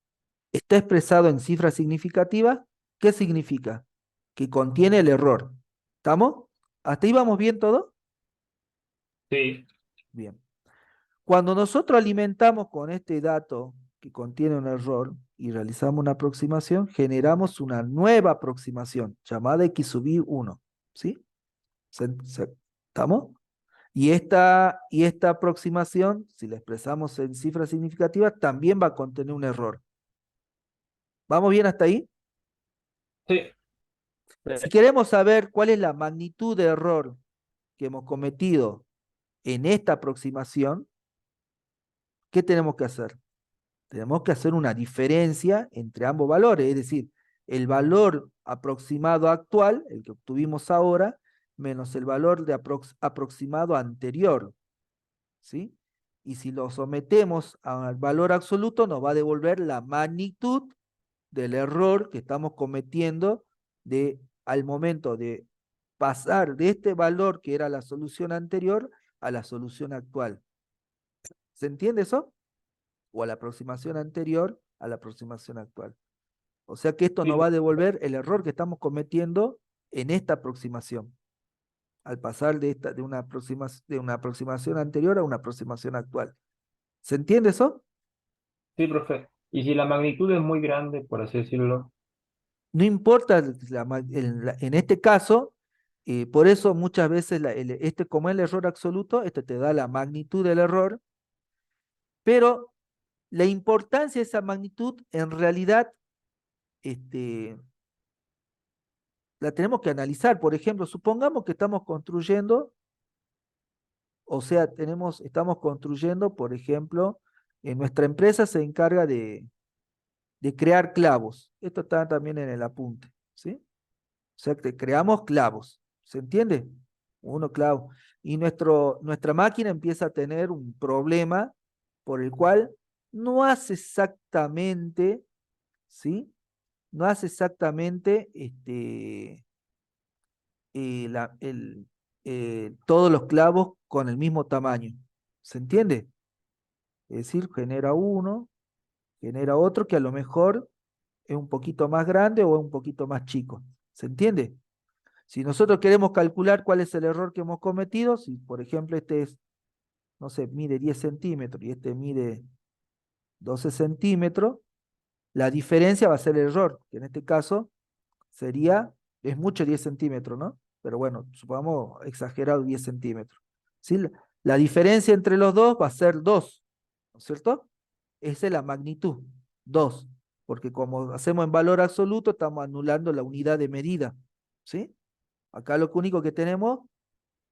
está expresado en cifras significativas, ¿qué significa? Que contiene el error. ¿Estamos? ¿Hasta ahí vamos bien todo? Sí. Bien. Cuando nosotros alimentamos con este dato que contiene un error y realizamos una aproximación, generamos una nueva aproximación llamada x sub i 1. ¿Sí? ¿Estamos? Y esta aproximación, si la expresamos en cifras significativas, también va a contener un error. ¿Vamos bien hasta ahí? Sí, Si queremos saber cuál es la magnitud de error que hemos cometido en esta aproximación, ¿qué tenemos que hacer? Tenemos que hacer una diferencia entre ambos valores, es decir, el valor aproximado actual, el que obtuvimos ahora, menos el valor de aproximado anterior, ¿sí? Y si lo sometemos al valor absoluto, nos va a devolver la magnitud del error que estamos cometiendo al momento de pasar de este valor que era la solución anterior a la solución actual. ¿Se entiende eso? O a la aproximación anterior a la aproximación actual. O sea que esto sí, nos va a devolver el error que estamos cometiendo en esta aproximación, al pasar de una aproximación anterior a una aproximación actual. ¿Se entiende eso? sí, profe. Y si la magnitud es muy grande, por así decirlo, No importa, en este caso, por eso muchas veces, como es el error absoluto, este te da la magnitud del error, pero la importancia de esa magnitud en realidad la tenemos que analizar. Por ejemplo, supongamos que estamos construyendo, o sea, estamos construyendo, por ejemplo, en nuestra empresa se encarga de crear clavos. Esto está también en el apunte, ¿sí? O sea, que creamos clavos, ¿se entiende? Uno clavo. Y nuestra máquina empieza a tener un problema por el cual no hace exactamente, ¿sí? No hace exactamente todos los clavos con el mismo tamaño. ¿Se entiende? Es decir, genera uno, genera otro que a lo mejor es un poquito más grande o es un poquito más chico. ¿Se entiende? Si nosotros queremos calcular cuál es el error que hemos cometido, si por ejemplo este es, no sé, mide 10 centímetros y este mide 12 centímetros, la diferencia va a ser el error, que en este caso es mucho 10 centímetros, ¿no? Pero bueno, supongamos exagerado 10 centímetros. ¿Sí? La diferencia entre los dos va a ser 2, ¿no es cierto? Esa es la magnitud, 2, porque como hacemos en valor absoluto, estamos anulando la unidad de medida, ¿sí? Acá lo único que tenemos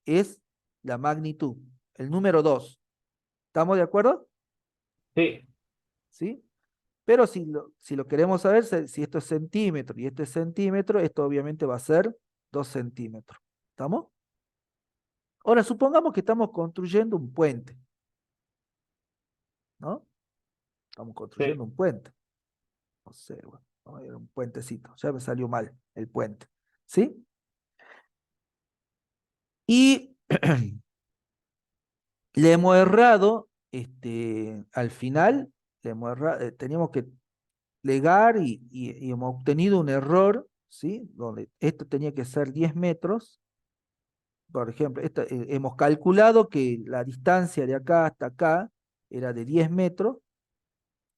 es la magnitud, el número 2. ¿Estamos de acuerdo? sí, ¿Sí? Pero si lo queremos saber, si esto es centímetro y este es centímetro, esto obviamente va a ser 2 centímetros. ¿Estamos? Ahora, supongamos que estamos construyendo un puente, ¿no? Estamos construyendo sí, un puente. No sé, bueno, vamos a ver un puentecito. Ya me salió mal el puente. ¿Sí? Y le hemos errado, al final, teníamos que legar y hemos obtenido un error, ¿sí? Donde esto tenía que ser 10 metros. Por ejemplo, hemos calculado que la distancia de acá hasta acá era de 10 metros,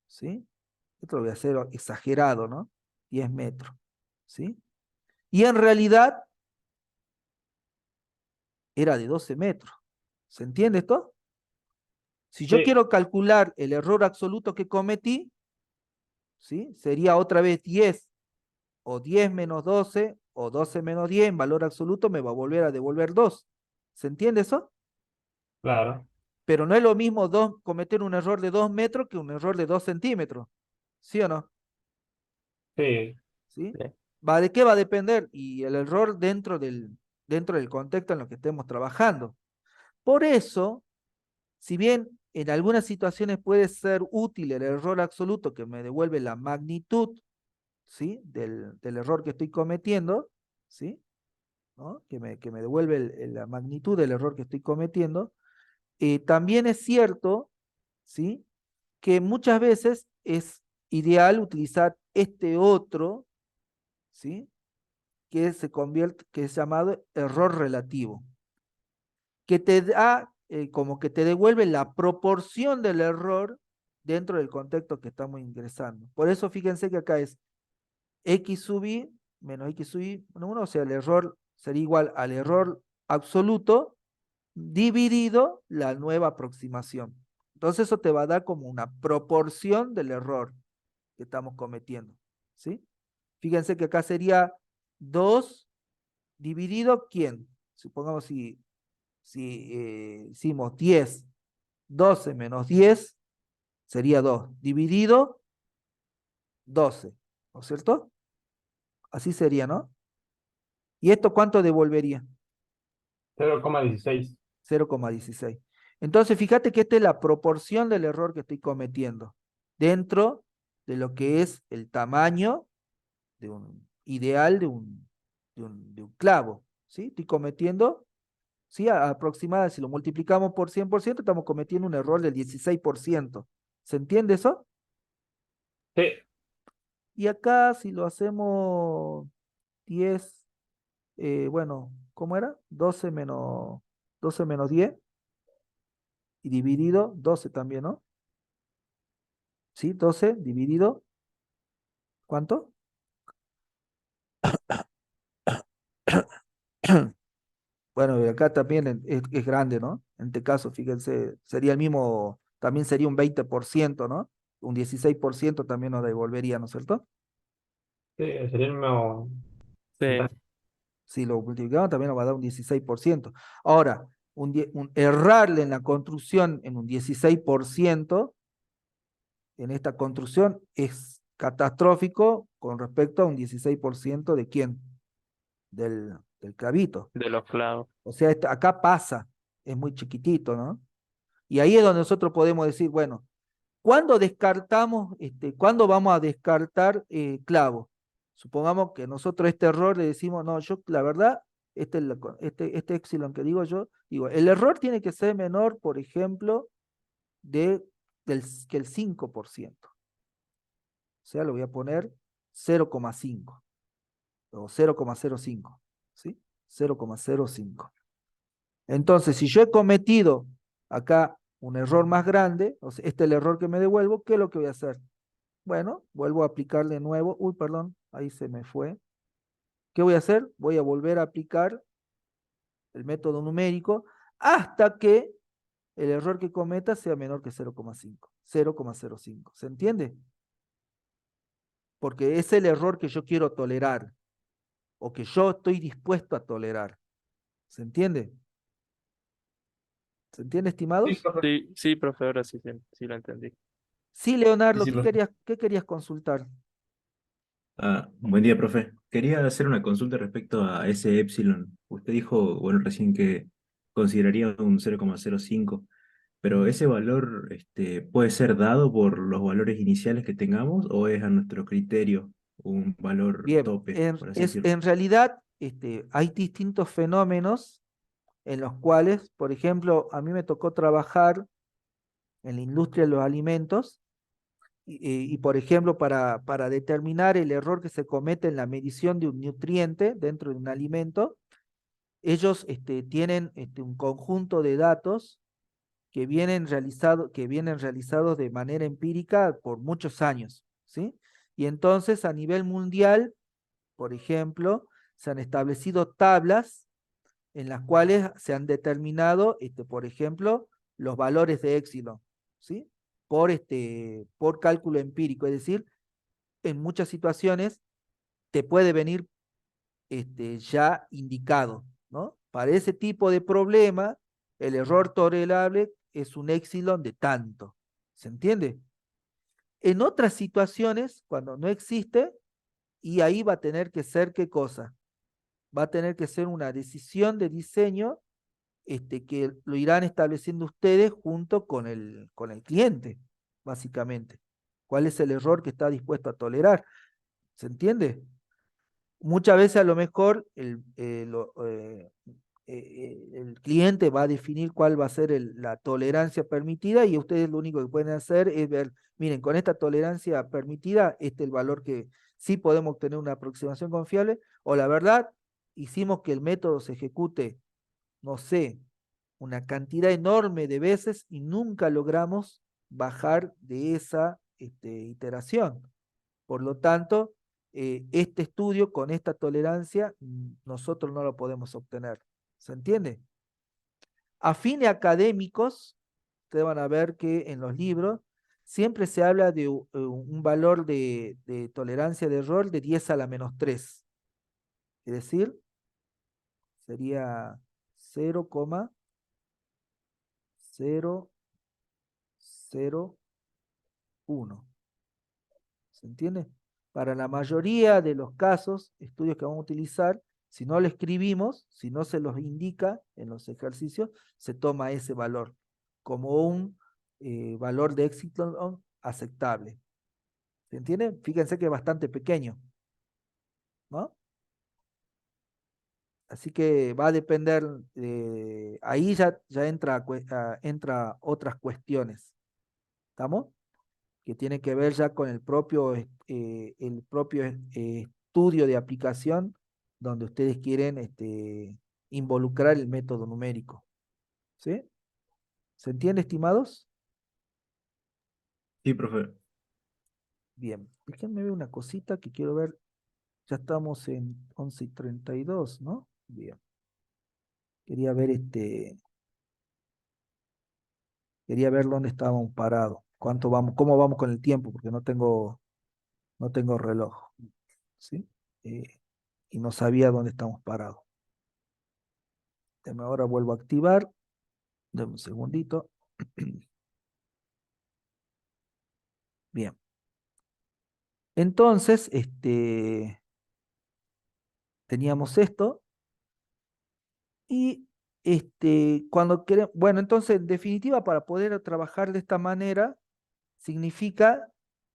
¿sí? Esto lo voy a hacer exagerado, ¿no? 10 metros, ¿sí? Y en realidad era de 12 metros. ¿Se entiende esto? Si yo sí, quiero calcular el error absoluto que cometí, ¿sí? Sería otra vez 10 o 10 menos 12 o 12 menos 10 en valor absoluto me va a volver a devolver 2. ¿Se entiende eso? claro, Pero no es lo mismo cometer un error de 2 metros que un error de 2 centímetros. ¿Sí o no? sí, ¿Sí? Sí. ¿De qué va a depender? Y el error dentro del contexto en lo que estemos trabajando. Por eso, si bien en algunas situaciones puede ser útil el error absoluto que me devuelve la magnitud, ¿sí? del error que estoy cometiendo, ¿sí? ¿No? Que me devuelve la magnitud del error que estoy cometiendo, también es cierto, ¿sí? Que muchas veces es ideal utilizar este otro, ¿sí? Que es llamado error relativo, que te da, como que te devuelve la proporción del error dentro del contexto que estamos ingresando. Por eso fíjense que acá es x sub i menos x sub i menos 1, o sea, el error sería igual al error absoluto dividido la nueva aproximación. Entonces eso te va a dar como una proporción del error que estamos cometiendo, ¿sí? Fíjense que acá sería 2 dividido, ¿quién? Supongamos si hicimos 10, 12 menos 10 sería 2, dividido 12, ¿no es cierto? Así sería, ¿no? ¿Y esto cuánto devolvería? 0,16. 0,16. Entonces, fíjate que esta es la proporción del error que estoy cometiendo dentro de lo que es el tamaño de un ideal de un clavo, ¿sí? Estoy cometiendo, ¿sí? Aproximadamente, si lo multiplicamos por 100%, estamos cometiendo un error del 16%. ¿Se entiende eso? Sí, Y acá, si lo hacemos 10, bueno, ¿cómo era? 12 menos 10 y dividido 12 también, ¿no? ¿Sí? 12 dividido, ¿cuánto? Bueno, y acá también es grande, ¿no? En este caso, fíjense, sería el mismo, también sería un 20%, ¿no? Un 16% también nos devolvería, ¿no es cierto? sí, sería el mismo Sí, porcentaje. Si lo multiplicamos también nos va a dar un 16%. Ahora, errarle en la construcción en un 16%, en esta construcción, es catastrófico con respecto a un 16% de quién, del clavito. de los clavos. O sea, acá pasa, es muy chiquitito, ¿no? Y ahí es donde nosotros podemos decir, bueno, ¿cuándo descartamos, cuándo vamos a descartar clavos? Supongamos que nosotros este error le decimos, no, yo la verdad, este epsilon que digo yo, digo, el error tiene que ser menor, por ejemplo, que el 5%. O sea, lo voy a poner 0,5 o 0,05, ¿sí? 0,05. Entonces, si yo he cometido acá un error más grande, o sea, este es el error que me devuelvo, ¿qué es lo que voy a hacer? Bueno, vuelvo a aplicar de nuevo. Uy, perdón, ahí se me fue. ¿Qué voy a hacer? Voy a volver a aplicar el método numérico hasta que el error que cometa sea menor que 0,5, 0,05. ¿Se entiende? Porque es el error que yo quiero tolerar o que yo estoy dispuesto a tolerar. ¿Se entiende? ¿Se entiende, Sí, estimados? profe. Sí, sí, profe, ahora sí, sí lo entendí. Sí, Sí, Leonardo, sí, ¿qué profe. querías consultar? Buen día, profe. Quería hacer una consulta respecto a ese epsilon. Usted dijo, bueno, recién que consideraría un 0,05, pero ese valor, ¿puede ser dado por los valores iniciales que tengamos o es a nuestro criterio un valor Bien, tope, por así decirlo? en realidad hay distintos fenómenos en los cuales, por ejemplo, a mí me tocó trabajar en la industria de los alimentos y, por ejemplo, para determinar el error que se comete en la medición de un nutriente dentro de un alimento, ellos tienen un conjunto de datos que vienen realizados de manera empírica por muchos años, ¿sí? Y entonces a nivel mundial, por ejemplo, se han establecido tablas en las cuales se han determinado, por ejemplo, los valores de éxito, ¿sí? Por cálculo empírico, es decir, en muchas situaciones te puede venir ya indicado, ¿no? Para ese tipo de problema, el error tolerable es un epsilon de tanto, ¿se entiende? En otras situaciones, cuando no existe, y ahí va a tener que ser, ¿qué cosa? Va a tener que ser una decisión de diseño que lo irán estableciendo ustedes junto con el cliente, básicamente. ¿Cuál es el error que está dispuesto a tolerar? ¿Se entiende? Muchas veces a lo mejor el cliente va a definir cuál va a ser la tolerancia permitida y ustedes lo único que pueden hacer es ver, miren, con esta tolerancia permitida, este es el valor que sí podemos obtener una aproximación confiable, o la verdad, hicimos que el método se ejecute, no sé, una cantidad enorme de veces y nunca logramos bajar de esa iteración. Por lo tanto, este estudio con esta tolerancia nosotros no lo podemos obtener. ¿Se entiende? A fines académicos, ustedes van a ver que en los libros siempre se habla de un valor de tolerancia de error de 10 a la menos 3. Es decir, sería 0,001. ¿Se entiende? Para la mayoría de los casos, estudios que vamos a utilizar, si no lo escribimos, si no se los indica en los ejercicios, se toma ese valor como un valor de éxito aceptable. ¿Se entiende? Fíjense que es bastante pequeño, ¿no? Así que va a depender, ahí ya entra otras cuestiones. ¿Estamos? Que tiene que ver ya con el propio estudio de aplicación donde ustedes quieren involucrar el método numérico. ¿Sí? ¿Se entiende, estimados? Sí, profe. Bien, déjenme ver una cosita que quiero ver. Ya estamos en 11:32, ¿no? Bien. Quería ver quería ver dónde estábamos parados. Cuánto vamos, cómo vamos con el tiempo, porque no tengo reloj. ¿Sí? Y no sabía dónde estamos parados. Ahora vuelvo a activar. Dame un segundito. Bien. Entonces, teníamos esto. Y cuando queremos, bueno, entonces, en definitiva, para poder trabajar de esta manera, significa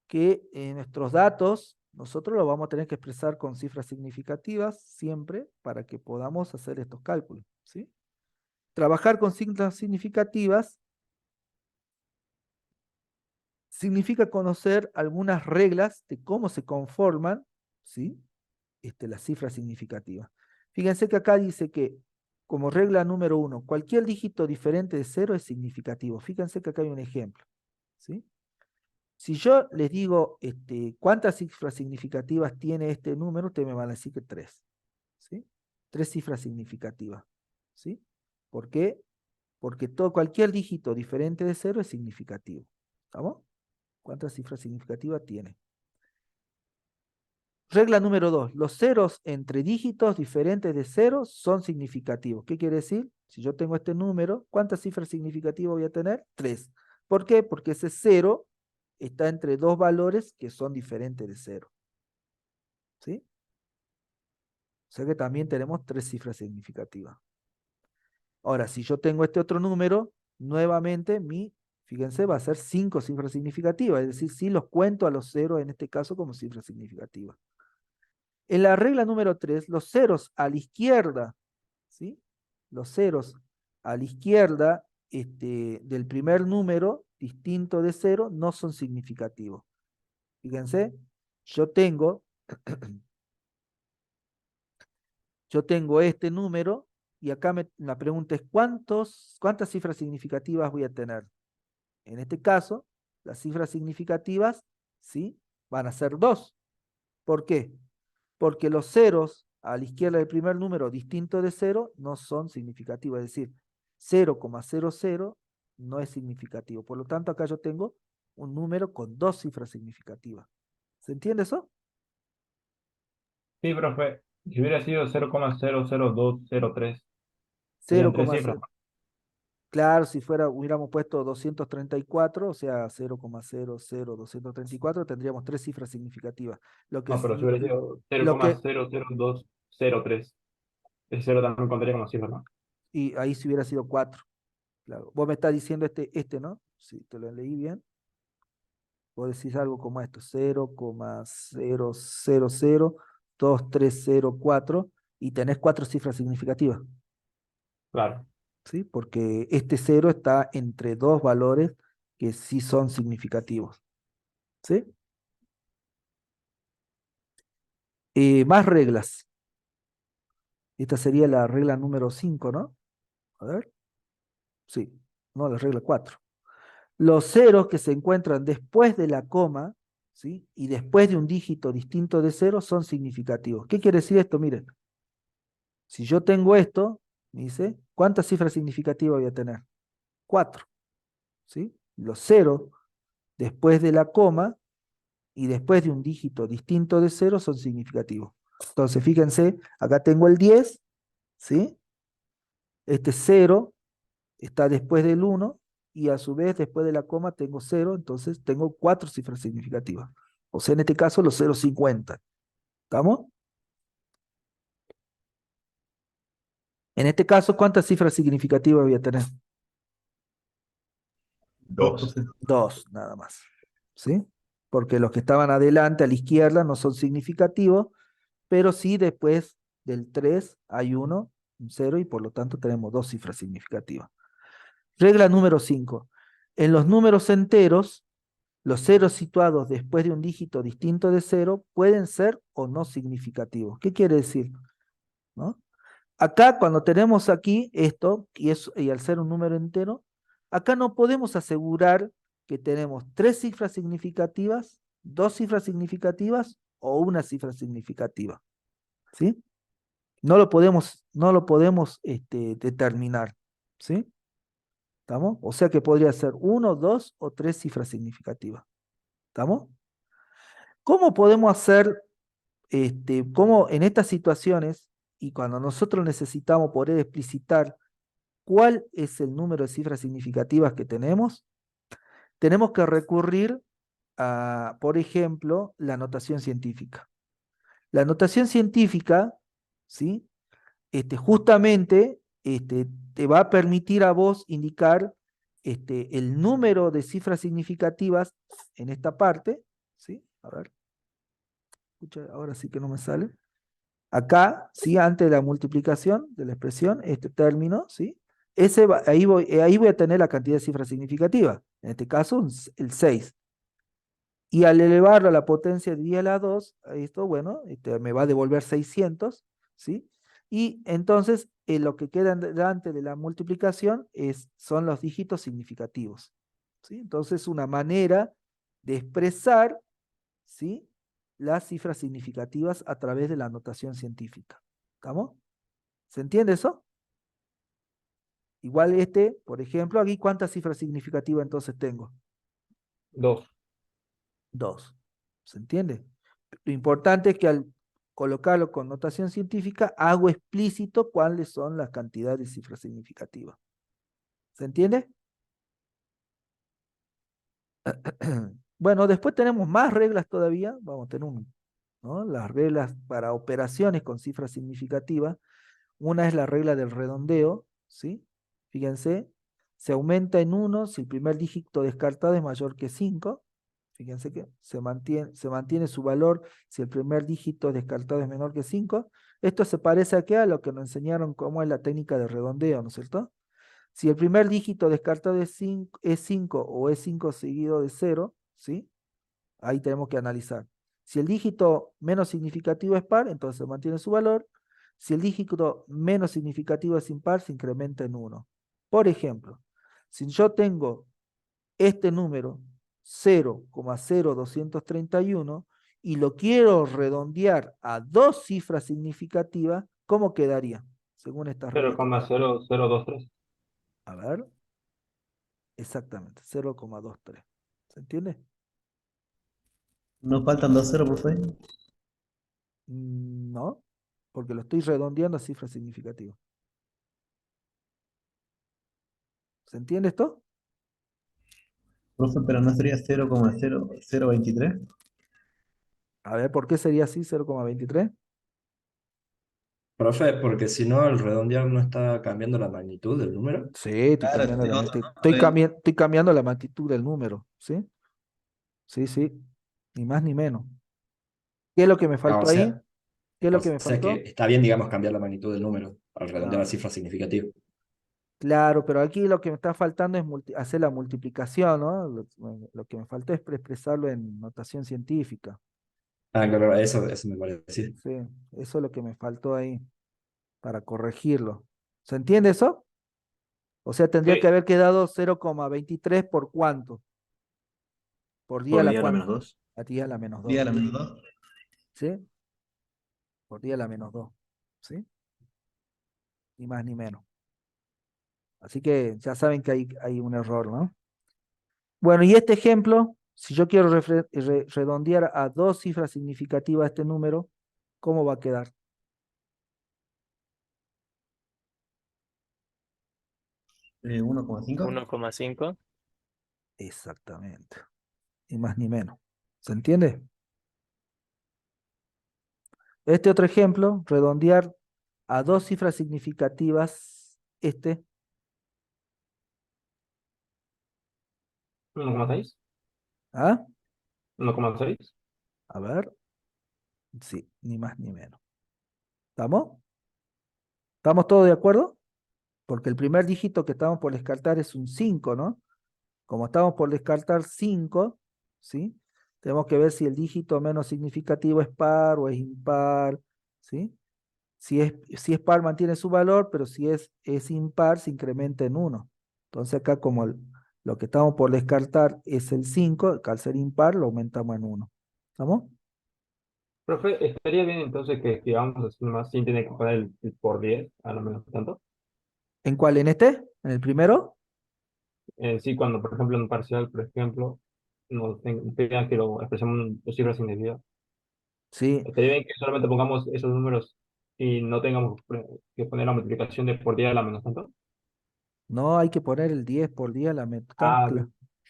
que nuestros datos, nosotros los vamos a tener que expresar con cifras significativas siempre para que podamos hacer estos cálculos, ¿sí? Trabajar con cifras significativas significa conocer algunas reglas de cómo se conforman, ¿sí? Las cifras significativas. Fíjense que acá dice que, como regla número 1, cualquier dígito diferente de 0 es significativo. Fíjense que acá hay un ejemplo, ¿sí? Si yo les digo cuántas cifras significativas tiene este número, ustedes me van a decir que 3, ¿sí? 3 cifras significativas, ¿sí? ¿Por qué? Porque cualquier dígito diferente de 0 es significativo. ¿Estamos? ¿Cuántas cifras significativas tiene? Regla número 2. Los ceros entre dígitos diferentes de 0 son significativos. ¿Qué quiere decir? Si yo tengo este número, ¿cuántas cifras significativas voy a tener? 3. ¿Por qué? Porque ese 0 está entre dos valores que son diferentes de 0. ¿Sí? O sea que también tenemos 3 cifras significativas. Ahora, si yo tengo este otro número, nuevamente fíjense, va a ser 5 cifras significativas. Es decir, si los cuento a los ceros en este caso como cifras significativas. En la regla número 3, los ceros a la izquierda, ¿sí? Los ceros a la izquierda del primer número distinto de 0 no son significativos. Fíjense, yo tengo este número y acá la pregunta es ¿cuántas cifras significativas voy a tener? En este caso, las cifras significativas, ¿sí? Van a ser 2. ¿Por qué? Porque los ceros a la izquierda del primer número distinto de 0 no son significativos, es decir, 0,00 no es significativo. Por lo tanto, acá yo tengo un número con 2 cifras significativas. ¿Se entiende eso? Sí, profe. Si hubiera sido 0,00203, serían 3 cifras. 0,0. Claro, si hubiéramos puesto 234, o sea, 0,00234, tendríamos 3 cifras significativas. No, pero si hubiera sido Lo que, 0,00203, ese 0 también contaría como cifra, ¿no? y ahí si hubiera sido 4. Claro. Vos me estás diciendo ¿no? Si te lo leí bien. Vos decís algo como esto, 0,0002304 y tenés 4 cifras significativas, Claro. ¿sí? Porque este 0 está entre dos valores que sí son significativos, ¿sí? Más reglas. Esta sería la regla número 5, ¿no? A ver. Sí, no, la regla 4. Los ceros que se encuentran después de la coma, ¿sí? Y después de un dígito distinto de 0 son significativos. ¿Qué quiere decir esto? Miren, si yo tengo esto, me dice, ¿cuántas cifras significativas voy a tener? 4, ¿sí? Los ceros después de la coma y después de un dígito distinto de 0 son significativos. Entonces, fíjense, acá tengo el 10, ¿sí? Este 0 está después del 1 y a su vez después de la coma tengo 0, entonces tengo 4 cifras significativas. O sea, en este caso los 0,50. ¿Estamos? En este caso, ¿cuántas cifras significativas voy a tener? 2. 2, nada más. ¿Sí? Porque los que estaban adelante, a la izquierda, no son significativos, pero sí después del 3 hay un 0, y por lo tanto tenemos 2 cifras significativas. Regla número 5. En los números enteros, los ceros situados después de un dígito distinto de 0 pueden ser o no significativos. ¿Qué quiere decir? ¿No? Acá, cuando tenemos aquí esto, y al ser un número entero, acá no podemos asegurar que tenemos 3 cifras significativas, 2 cifras significativas o una cifra significativa. ¿Sí? No lo podemos determinar. ¿Sí? ¿Estamos? O sea que podría ser 1, 2 o 3 cifras significativas. ¿Estamos? ¿Cómo podemos hacer, cómo en estas situaciones, y cuando nosotros necesitamos poder explicitar cuál es el número de cifras significativas que tenemos que recurrir a, por ejemplo, la notación científica. La notación científica, ¿sí? Justamente te va a permitir a vos indicar el número de cifras significativas en esta parte, ¿sí? A ver, escucha, ahora sí que no me sale. Acá, ¿sí? Antes de la multiplicación de la expresión, este término, ¿sí? Ahí voy a tener la cantidad de cifras significativas, en este caso el 6. Y al elevarlo a la potencia de 10 a la 2, esto, bueno, me va a devolver 600, ¿sí? Y entonces lo que queda delante de la multiplicación son los dígitos significativos, ¿sí? Entonces una manera de expresar, ¿sí? Las cifras significativas a través de la notación científica. ¿Estamos? ¿Se entiende eso? Igual por ejemplo, aquí ¿cuántas cifras significativas entonces tengo? 2. 2. ¿Se entiende? Lo importante es que al colocarlo con notación científica, hago explícito cuáles son las cantidades de cifras significativas. ¿Se entiende? Bueno, después tenemos más reglas todavía. Vamos a tener ¿no? Las reglas para operaciones con cifras significativas. Una es la regla del redondeo, ¿sí? Fíjense, se aumenta en 1 si el primer dígito descartado es mayor que 5. Fíjense que se mantiene su valor si el primer dígito descartado es menor que 5. Esto se parece a lo que nos enseñaron cómo es la técnica de redondeo, ¿no es cierto? Si el primer dígito descartado es 5 o es 5 seguido de 0, ¿sí? Ahí tenemos que analizar. Si el dígito menos significativo es par, entonces mantiene su valor. Si el dígito menos significativo es impar, se incrementa en 1. Por ejemplo, si yo tengo este número 0,0231 y lo quiero redondear a 2 cifras significativas, ¿cómo quedaría? Según estas reglas. 0,0023. A ver. Exactamente, 0,23. ¿Se entiende? ¿No faltan 2 ceros, profe? No, porque lo estoy redondeando a cifras significativas. ¿Se entiende esto? Profe, pero no sería 0,0023. A ver, ¿por qué sería así 0,23? Profe, porque si no, el redondear no está cambiando la magnitud del número. Sí, estoy Claro, cambiando tiene la otro magnitud. Estoy, nombre. estoy cambiando la magnitud del número, ¿sí? Sí, sí, ni más ni menos. ¿Qué es lo que me Ah, o faltó ahí? sea, ¿Qué es o lo que me sea que faltó? está bien, digamos, cambiar la magnitud del número al redondear la Claro, cifra significativa. claro, pero aquí lo que me está faltando es hacer la multiplicación, ¿no? Lo que me faltó es expresarlo en notación científica. Ah, claro, eso me parecía. Sí, eso es lo que me faltó ahí para corregirlo. ¿Se entiende eso? O sea, tendría que Sí. haber quedado 0,23 por cuánto. Por 10 a Por la día a la menos cuánto. 2. A 10 a la menos 2. Día a la menos 2. ¿Sí? Por 10 a la menos 2. ¿Sí? Ni más ni menos. Así que ya saben que hay un error, ¿no? Bueno, y este ejemplo, si yo quiero redondear a dos cifras significativas este número, ¿cómo va a quedar? 1,5. 1,5. Exactamente. Ni más ni menos. ¿Se entiende? Este otro ejemplo, redondear a dos cifras significativas, 1,6. ¿ah? 1,6. A ver, sí, ni más ni menos. ¿Estamos? ¿Estamos todos de acuerdo? Porque el primer dígito que estamos por descartar es un 5, ¿no? Como estamos por descartar 5, ¿sí? Tenemos que ver si el dígito menos significativo es par o es impar, ¿sí? Si es par mantiene su valor, pero si es impar se incrementa en 1. Entonces acá como lo que estamos por descartar es el 5, al ser impar lo aumentamos en 1. ¿Estamos? Profe, estaría bien entonces que escribamos así más sin tener que poner el por 10, a lo menos tanto. ¿En cuál? ¿En este? ¿En el primero? Sí, cuando, por ejemplo, en un parcial, por ejemplo, nos pidan que lo expresemos en dos cifras indefinidas. Sí. Estaría bien que solamente pongamos esos números y no tengamos que poner la multiplicación de por 10 a la menos tanto. No, hay que poner el 10 por día la Ah,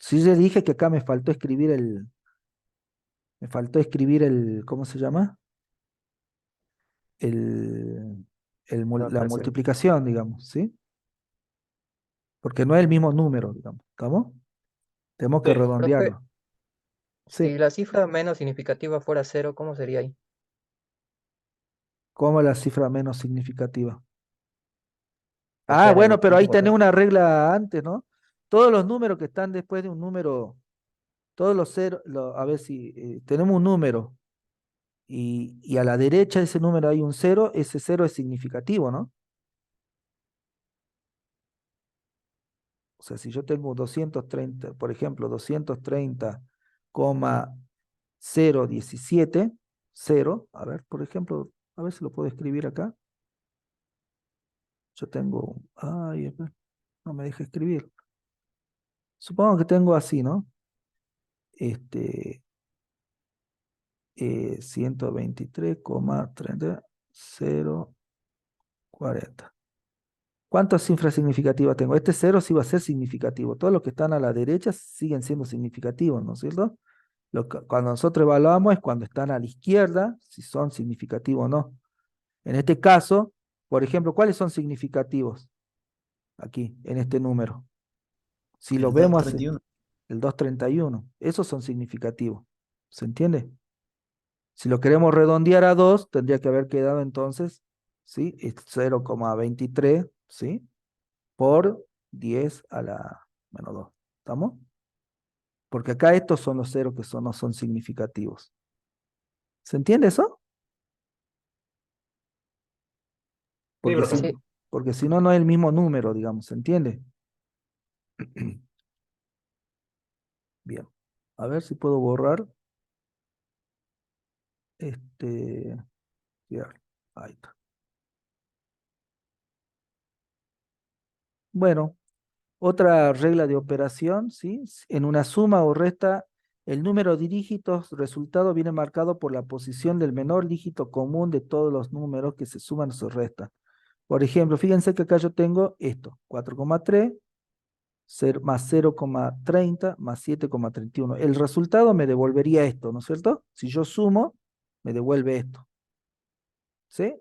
Sí, yo dije que acá me faltó escribir ¿cómo se llama? El, La la frase. multiplicación, digamos, ¿sí? Porque no es el mismo número, digamos. ¿Estamos? Tenemos que sí. Profe, redondearlo. Sí. si la cifra menos significativa fuera cero, ¿cómo sería ahí? ¿Cómo la cifra menos significativa? O Ah, sea, en bueno, el pero ahí último tenés ejemplo. una regla antes, ¿no? Todos los números que están después de un número, todos los ceros, a ver si tenemos un número y a la derecha de ese número hay un cero, ese cero es significativo, ¿no? O sea, si yo tengo 230, por ejemplo, 230,017, 0, a ver, por ejemplo, a ver si lo puedo escribir acá. Yo tengo, ay, espera, no me deja escribir. Supongo que tengo así, ¿no? Este, 123,30,40. ¿Cuántas cifras significativas tengo? Este cero sí va a ser significativo. Todos los que están a la derecha siguen siendo significativos, ¿no es cierto? Cuando nosotros evaluamos es cuando están a la izquierda, si son significativos o no. En este caso, por ejemplo, ¿cuáles son significativos? Aquí, en este número. Si lo El vemos así, 231. el 231, esos son significativos. ¿Se entiende? Si lo queremos redondear a 2, tendría que haber quedado entonces, ¿sí? Es 0,23, ¿sí? Por 10 a la menos 2. ¿Estamos? Porque acá estos son los ceros que no son significativos. ¿Se entiende eso? Sí, Porque profe. si, Sí, porque si no, no es el mismo número, digamos, ¿se entiende? Bien. A ver si puedo borrar. Ya, ahí está. Bueno, otra regla de operación, ¿sí? En una suma o resta, el número de dígitos resultado viene marcado por la posición del menor dígito común de todos los números que se suman o se restan. Por ejemplo, fíjense que acá yo tengo esto, 4,3 más 0,30 más 7,31. El resultado me devolvería esto, ¿no es cierto? Si yo sumo, me devuelve esto. ¿Sí?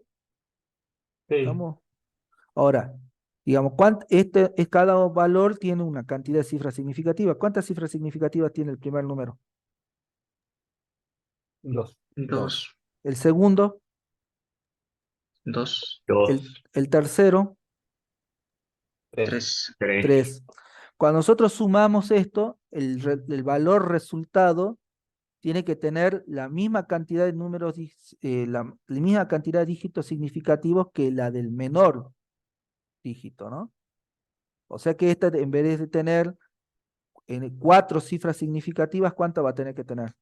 Sí, ¿Estamos? Ahora, digamos, cada valor tiene una cantidad de cifras significativas. ¿Cuántas cifras significativas tiene el primer número? 2. Dos. El segundo, Dos. el tercero, 3. tres. Cuando nosotros sumamos esto, el valor resultado tiene que tener la misma cantidad de números, la misma cantidad de dígitos significativos que la del menor dígito, ¿no? O sea que esta, en vez de tener cuatro cifras significativas, ¿cuántas va a tener que tener?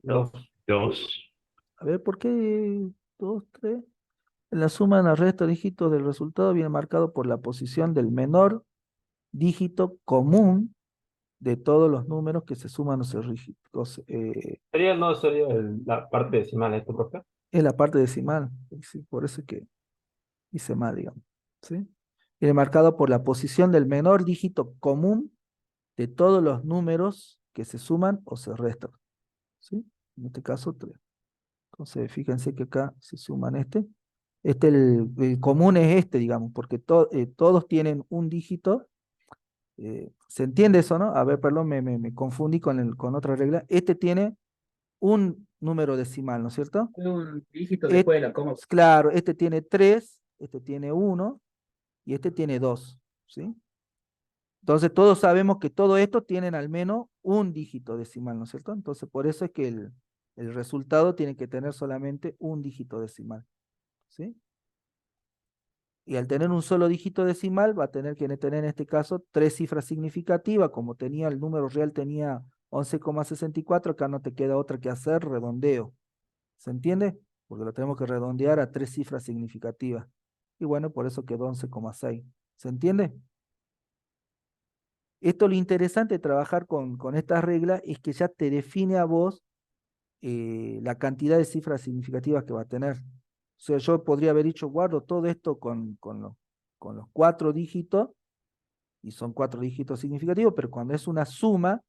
2. Dos. A ver, ¿por qué dos, tres? En la suma de los restos de dígitos del resultado viene marcado por la posición del menor dígito común de todos los números que se suman o se No sería la parte decimal esto, profe. es la parte decimal. Sí, por eso es que hice mal, digamos. ¿Sí? Viene marcado por la posición del menor dígito común de todos los números que se suman o se restan. ¿Sí? En este caso, 3. Entonces, fíjense que acá se suman este. El común es este, digamos, porque todos tienen un dígito. ¿Se entiende eso, no? A ver, perdón, me confundí con otra regla. Este tiene un número decimal, ¿no es cierto? Un dígito Et- después de la coma. claro, este tiene 3, este tiene 1 y este tiene 2, ¿sí? Entonces todos sabemos que todo esto tienen al menos un dígito decimal, ¿no es cierto? Entonces por eso es que el resultado tiene que tener solamente un dígito decimal, ¿sí? Y al tener un solo dígito decimal va a tener que tener en este caso 3 cifras significativas, como tenía el número real tenía 11,64, acá no te queda otra que hacer redondeo. ¿Se entiende? Porque lo tenemos que redondear a 3 cifras significativas. Y bueno, por eso quedó 11,6. ¿Se entiende? Esto lo interesante de trabajar con estas reglas es que ya te define a vos la cantidad de cifras significativas que va a tener. O sea, yo podría haber dicho, guardo todo esto con los 4 dígitos, y son 4 dígitos significativos, pero cuando es una suma,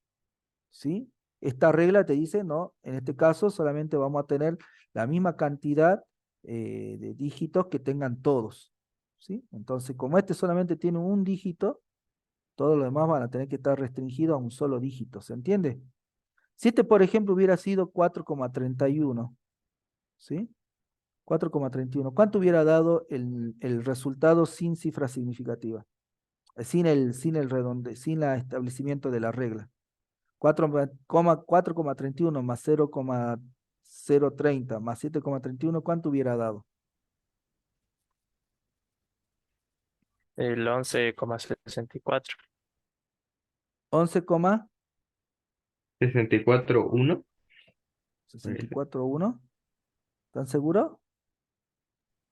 ¿sí? Esta regla te dice, no, en este caso solamente vamos a tener la misma cantidad de dígitos que tengan todos, ¿sí? Entonces, como este solamente tiene un dígito, todos los demás van a tener que estar restringidos a un solo dígito, ¿se entiende? Si este, por ejemplo, hubiera sido 4,31, ¿sí? 4,31, ¿cuánto hubiera dado el resultado sin cifra significativa? Sin el establecimiento de la regla. 4,31 más 0,030 más 7,31, ¿cuánto hubiera dado? El 11,64. 64,1. 64,1. ¿Están seguros?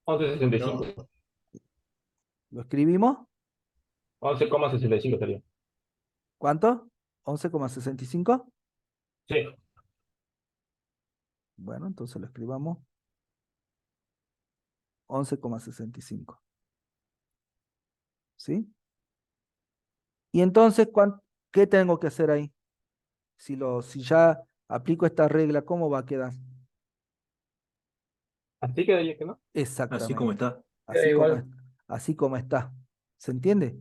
11,65. ¿Lo escribimos? 11,65 sería. ¿Cuánto? 11,65. Sí. Bueno, entonces lo escribamos 11,65. ¿Sí? Y entonces, ¿qué tengo que hacer ahí? Si ya aplico esta regla, ¿cómo va a quedar? Así quedaría que no. Así como Exactamente. está. Así como, igual. así como está. ¿Se entiende?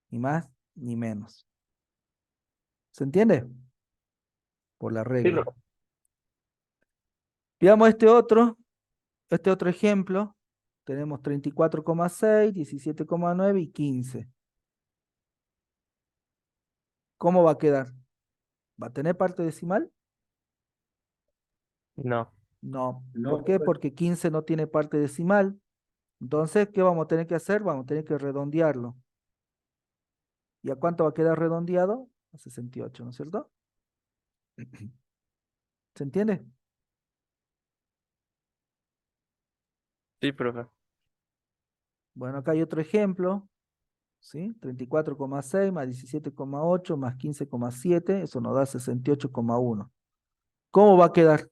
Ni más ni menos. ¿Se entiende? Por la Sí, regla. profe. Veamos este otro ejemplo. Tenemos 34,6, 17,9 y 15. ¿Cómo va a quedar? ¿Va a tener parte decimal? No. No. No, ¿Por qué? profe. Porque 15 no tiene parte decimal. Entonces, ¿qué vamos a tener que hacer? Vamos a tener que redondearlo. ¿Y a cuánto va a quedar redondeado? A 68, ¿no es cierto? ¿Se entiende? Sí, profe. Bueno, acá hay otro ejemplo, ¿sí? 34,6 más 17,8 más 15,7, eso nos da 68,1. ¿Cómo va a quedar?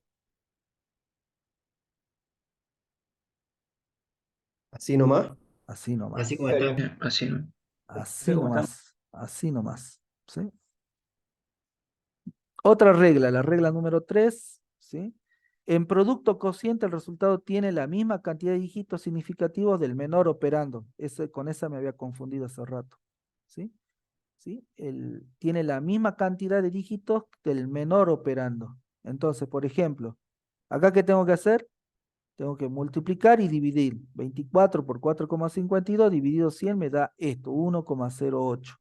Así nomás. Así Y nomás, así como está. Así, ¿no? así nomás, así nomás, ¿sí? Otra regla, la regla número 3, ¿sí? En producto cociente el resultado tiene la misma cantidad de dígitos significativos del menor operando. Con esa me había confundido hace rato, ¿sí? ¿Sí? Tiene la misma cantidad de dígitos del menor operando. Entonces, por ejemplo, acá ¿qué tengo que hacer? Tengo que multiplicar y dividir. 24 por 4,52 dividido 100 me da esto, 1,08.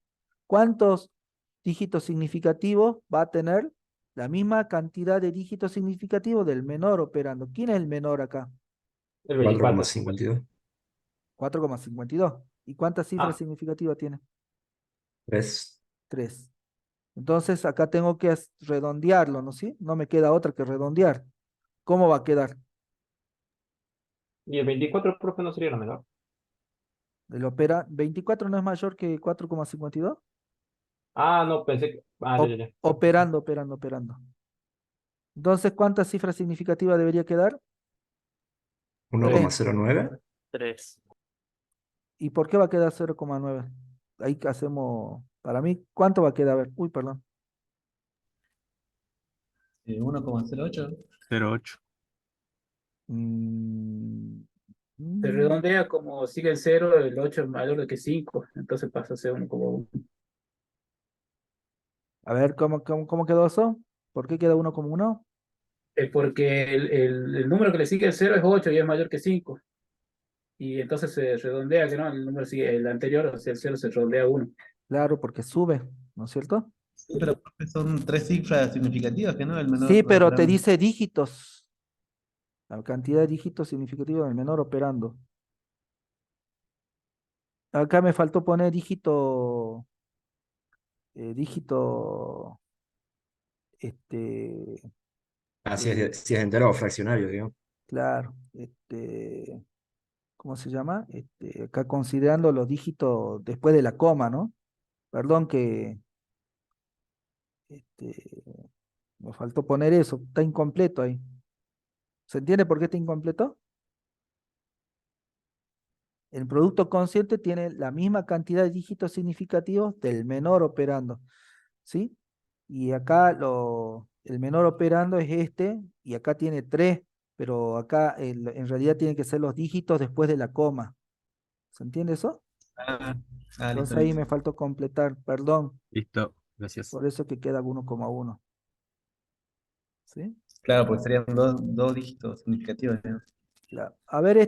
¿Cuántos dígitos significativos va a tener? La misma cantidad de dígitos significativos del menor operando. ¿Quién es el menor acá? El 24. 4,52. 4,52. ¿Y cuántas cifras Ah, significativas tiene? 3. 3. Entonces acá tengo que redondearlo, ¿no? ¿Sí? No me queda otra que redondear. ¿Cómo va a quedar? Y el 24, profe, no sería la menor. El 24 no es mayor que 4,52. Ah, no, pensé que. Ah, ya, ya, ya. Operando. Entonces, ¿cuántas cifras significativas debería quedar? 1,09. 3. ¿Y por qué va a quedar 0,9? Ahí que hacemos, para mí, ¿cuánto va a quedar? A ver, uy, perdón. 1,08. 0,8. Mm, Se mm, redondea como sigue el cero, el 8 es mayor que 5, entonces pasa a ser 1,1. a ver, ¿cómo quedó eso? ¿Por qué queda 1,1? Porque el número que le sigue el cero es 8 y es mayor que 5. Y entonces se redondea, que no, el número sigue, el anterior, o sea, el cero se redondea a 1. Claro, porque sube, ¿no es cierto? Sí, pero profe, son tres cifras significativas, que no el menor Sí, pero te operando. dice dígitos. La cantidad de dígitos significativos del menor operando. Acá me faltó poner dígito, este, Así eh, es, si es entero o fraccionario, digamos. claro, ¿cómo se llama? Acá considerando los dígitos después de la coma, ¿no? Perdón que, este, me faltó poner eso, está incompleto ahí. ¿Se entiende por qué está incompleto? El producto consciente tiene la misma cantidad de dígitos significativos del menor operando, ¿sí? Y acá el menor operando es este, y acá tiene 3, pero acá en realidad tienen que ser los dígitos después de la coma. ¿Se entiende eso? Ah, listo, Entonces ahí listo. me faltó completar, perdón, Listo, gracias. por eso que queda 1,1. ¿Sí? Claro, porque serían dos dígitos significativos, ¿no? A ver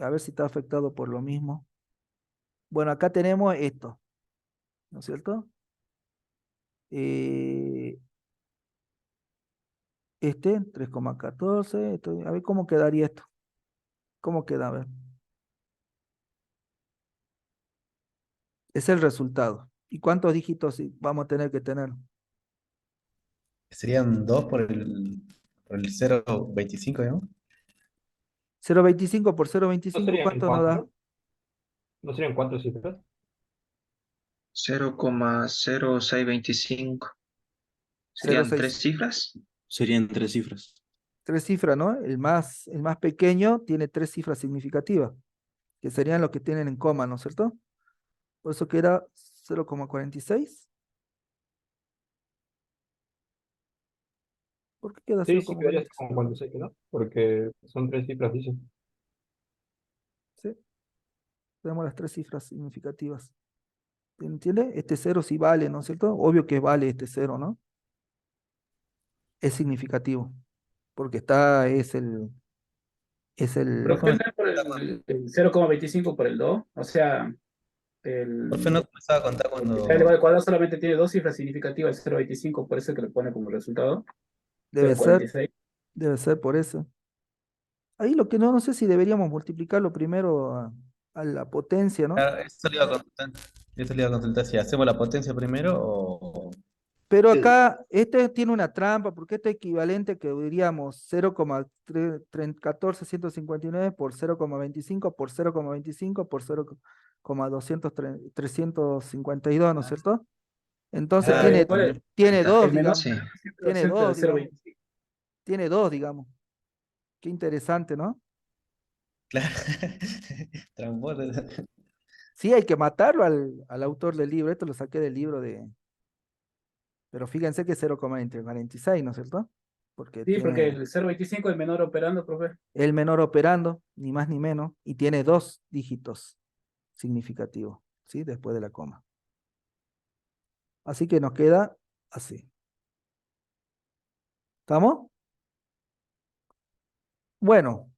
a ver si está afectado por lo mismo. Bueno, acá tenemos esto, ¿no es cierto? Eh, 3,14, a ver cómo quedaría esto. ¿Cómo queda? A ver. Es el resultado. ¿Y cuántos dígitos vamos a tener que tener? Serían 2 por el 0,25, ¿no? 0,25 por ¿No 0,25, serían ¿cuánto nos da? cuatro? ¿No serían 4 cifras? 0,0625. ¿Serían 0,6. tres cifras? Serían 3 cifras. 3 cifras, ¿no? El más pequeño tiene 3 cifras significativas, que serían los que tienen en coma, ¿no es cierto? Por eso queda 0,46. ¿Por qué queda Sí, sí, quedaría 0,46? como 46, ¿no? Porque son 3 cifras, dicen. Sí, tenemos las 3 cifras significativas. ¿Entiende? Este 0 sí vale, ¿no es cierto? Obvio que vale este 0, ¿no? Es significativo, porque es el, Profe, Puede ser por el 0,25 por el 2, o sea, profe, no el comenzaba a contar que está elevado cuando. al cuadrado solamente tiene dos cifras significativas, el 0,25, por eso es que le pone como resultado debe ser, 0,46. debe ser por eso. Ahí lo que no sé si deberíamos multiplicarlo primero a la potencia, ¿no? Claro, eso le iba a consultar. Eso le iba a consultar si hacemos la potencia primero o. Pero acá, este tiene una trampa, porque este equivalente que diríamos 0,14159 por 0,25 por 0,25 por 0,352, ¿no es cierto? Entonces Ah, tiene, Igual tiene dos, el menor digamos. Sí. siempre Tiene ausente del dos, digamos. 0,25. Tiene dos, digamos. Qué interesante, ¿no? claro. Transporte. Sí, hay que matarlo al autor del libro. Esto lo saqué del libro de. Pero fíjense que es 0,46, ¿no es cierto? Porque Sí, porque tiene el 0,25 es menor operando, profe. el menor operando, ni más ni menos, y tiene 2 dígitos significativos, ¿sí? Después de la coma. Así que nos queda así. ¿Estamos? Bueno,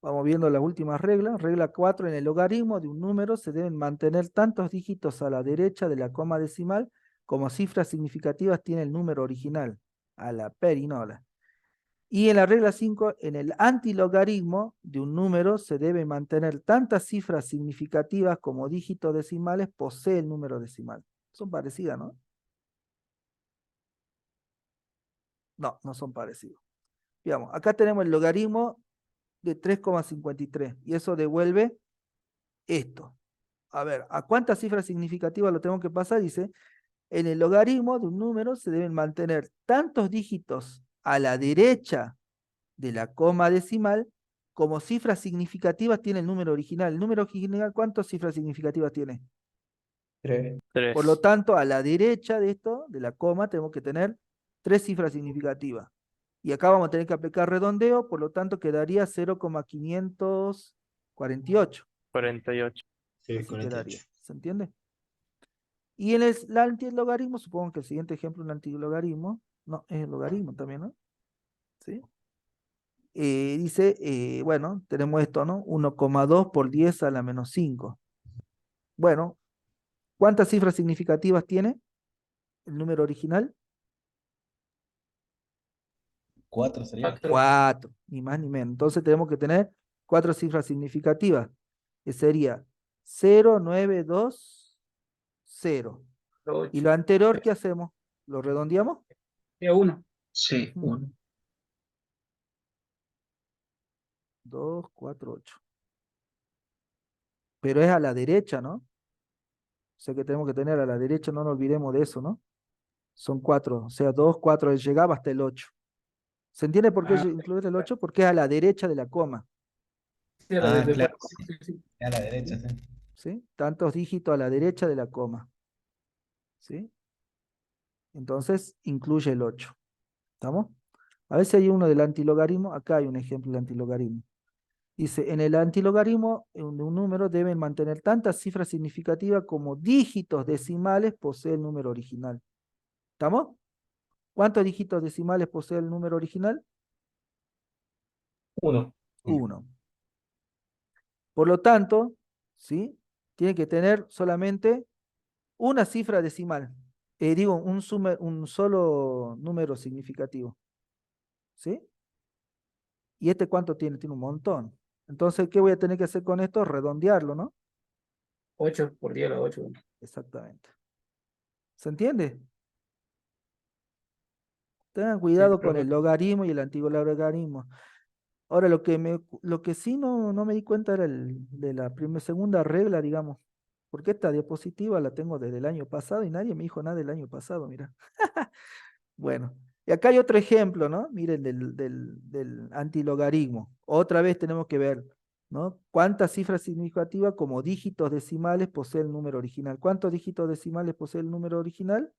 vamos viendo las últimas reglas. Regla 4: en el logaritmo de un número se deben mantener tantos dígitos a la derecha de la coma decimal como cifras significativas tiene el número original, a la perinola. Y en la regla 5, en el antilogaritmo de un número se debe mantener tantas cifras significativas como dígitos decimales posee el número decimal. Son parecidas, ¿no? No, no son parecidos. Digamos, acá tenemos el logaritmo de 3,53. Y eso devuelve esto. A ver, ¿a cuántas cifras significativas lo tengo que pasar? Dice, en el logaritmo de un número se deben mantener tantos dígitos a la derecha de la coma decimal como cifras significativas tiene el número original. ¿El número original cuántas cifras significativas tiene? 3. Por lo 3. tanto, a la derecha de esto, de la coma, tenemos que tener 3 cifras significativas. Y acá vamos a tener que aplicar redondeo, por lo tanto quedaría 0,548. 48. Sí, Así 48. quedaría. ¿Se entiende? Y en el antilogaritmo, supongo que el siguiente ejemplo es un antilogaritmo. No, es el logaritmo también, ¿no? ¿Sí? Dice, bueno, tenemos esto, ¿no? 1,2 por 10 a la menos 5. Bueno, ¿cuántas cifras significativas tiene el número original? 4 sería. 4, ni más ni menos. Entonces tenemos que tener 4 cifras significativas, que sería 0,920. Y lo anterior, ¿qué hacemos? ¿Lo redondeamos? 1. Sí, Ujú. 1. 2, 4, 8. Pero es a la derecha, ¿no? O sea que tenemos que tener a la derecha, no nos olvidemos de eso, ¿no? Son 4, o sea, 2, 4, llegaba hasta el 8. ¿Se entiende por qué Ah, incluir el 8? Porque es a la derecha de la coma, sí, Ah, de- claro, sí, sí. sí. A la derecha, sí. ¿sí? Tantos dígitos a la derecha de la coma, ¿sí? Entonces, incluye el 8. ¿Estamos? A ver si hay uno del antilogaritmo. Acá hay un ejemplo del antilogaritmo. Dice, en el antilogaritmo de un número deben mantener tantas cifras significativas como dígitos decimales posee el número original. ¿Estamos? ¿Cuántos dígitos decimales posee el número original? 1. 1. Por lo tanto, ¿sí? Tiene que tener solamente una cifra decimal. Digo, un solo número significativo. ¿Sí? ¿Y este cuánto tiene? Tiene un montón. Entonces, ¿qué voy a tener que hacer con esto? Redondearlo, ¿no? 8 por 10 a la 8. Exactamente. ¿Se entiende? Tengan Sí, cuidado con profe. el logaritmo y el antiguo logaritmo. Ahora, lo que sí no me di cuenta era de la segunda regla, digamos. Porque esta diapositiva la tengo desde el año pasado y nadie me dijo nada del año pasado, mira. Bueno, y acá hay otro ejemplo, ¿no? Miren, del antilogaritmo. Otra vez tenemos que ver, ¿no? ¿Cuántas cifras significativas como dígitos decimales posee el número original? ¿Cuántos dígitos decimales posee el número original?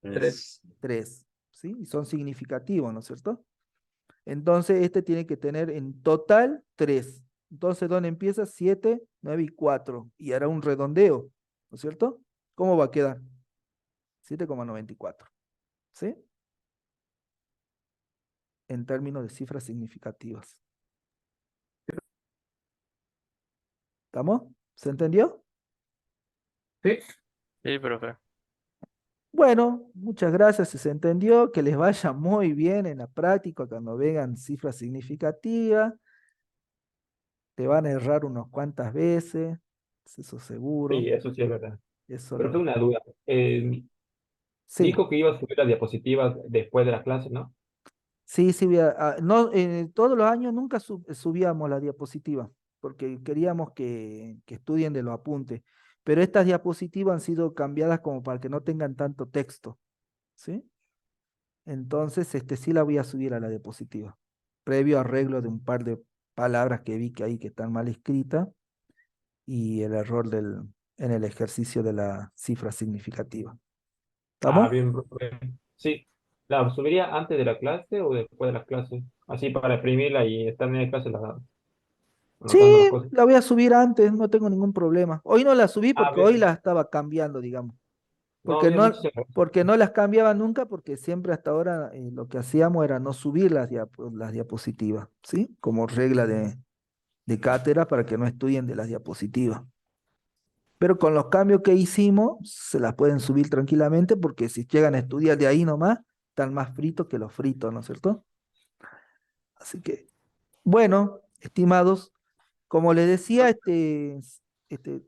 3. 3, ¿sí? Y son significativos, ¿no es cierto? Entonces, este tiene que tener en total 3. Entonces, ¿dónde empieza? 7, 9 y 4. Y hará un redondeo, ¿no es cierto? ¿Cómo va a quedar? 7,94. ¿Sí? En términos de cifras significativas. ¿Estamos? ¿Se entendió? Sí. Sí, profe. Bueno, muchas gracias si se entendió. Que les vaya muy bien en la práctica cuando vengan cifras significativas. Te van a errar unas cuantas veces, eso seguro. Sí, eso sí es verdad. Eso Pero tengo lo... una duda. Sí. Dijo que iba a subir las diapositivas después de la clase, ¿no? Sí, sí, no, todos los años nunca subíamos la diapositiva, porque queríamos que estudien de los apuntes, pero estas diapositivas han sido cambiadas como para que no tengan tanto texto, ¿sí? Entonces, sí la voy a subir a la diapositiva, previo arreglo de un par de palabras que vi que ahí que están mal escritas y el error en el ejercicio de la cifra significativa. Ah, ¿Estamos? bien, profe. Sí. ¿La subiría antes de la clase o después de la clase? Así para imprimirla y estar en la clase Sí, anotando las cosas. la voy a subir antes, no tengo ningún problema. Hoy no la subí Ah, porque hoy bien. la estaba cambiando, digamos. No, bien, muchísimas gracias. Porque no las cambiaba nunca, porque siempre hasta ahora lo que hacíamos era no subir las diapositivas, ¿sí? Como regla de cátedra para que no estudien de las diapositivas. Pero con los cambios que hicimos, se las pueden subir tranquilamente, porque si llegan a estudiar de ahí nomás, están más fritos que los fritos, ¿no es cierto? Así que, bueno, estimados, como les decía,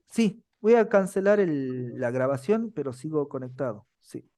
sí, voy a cancelar la grabación, pero sigo conectado. Sí.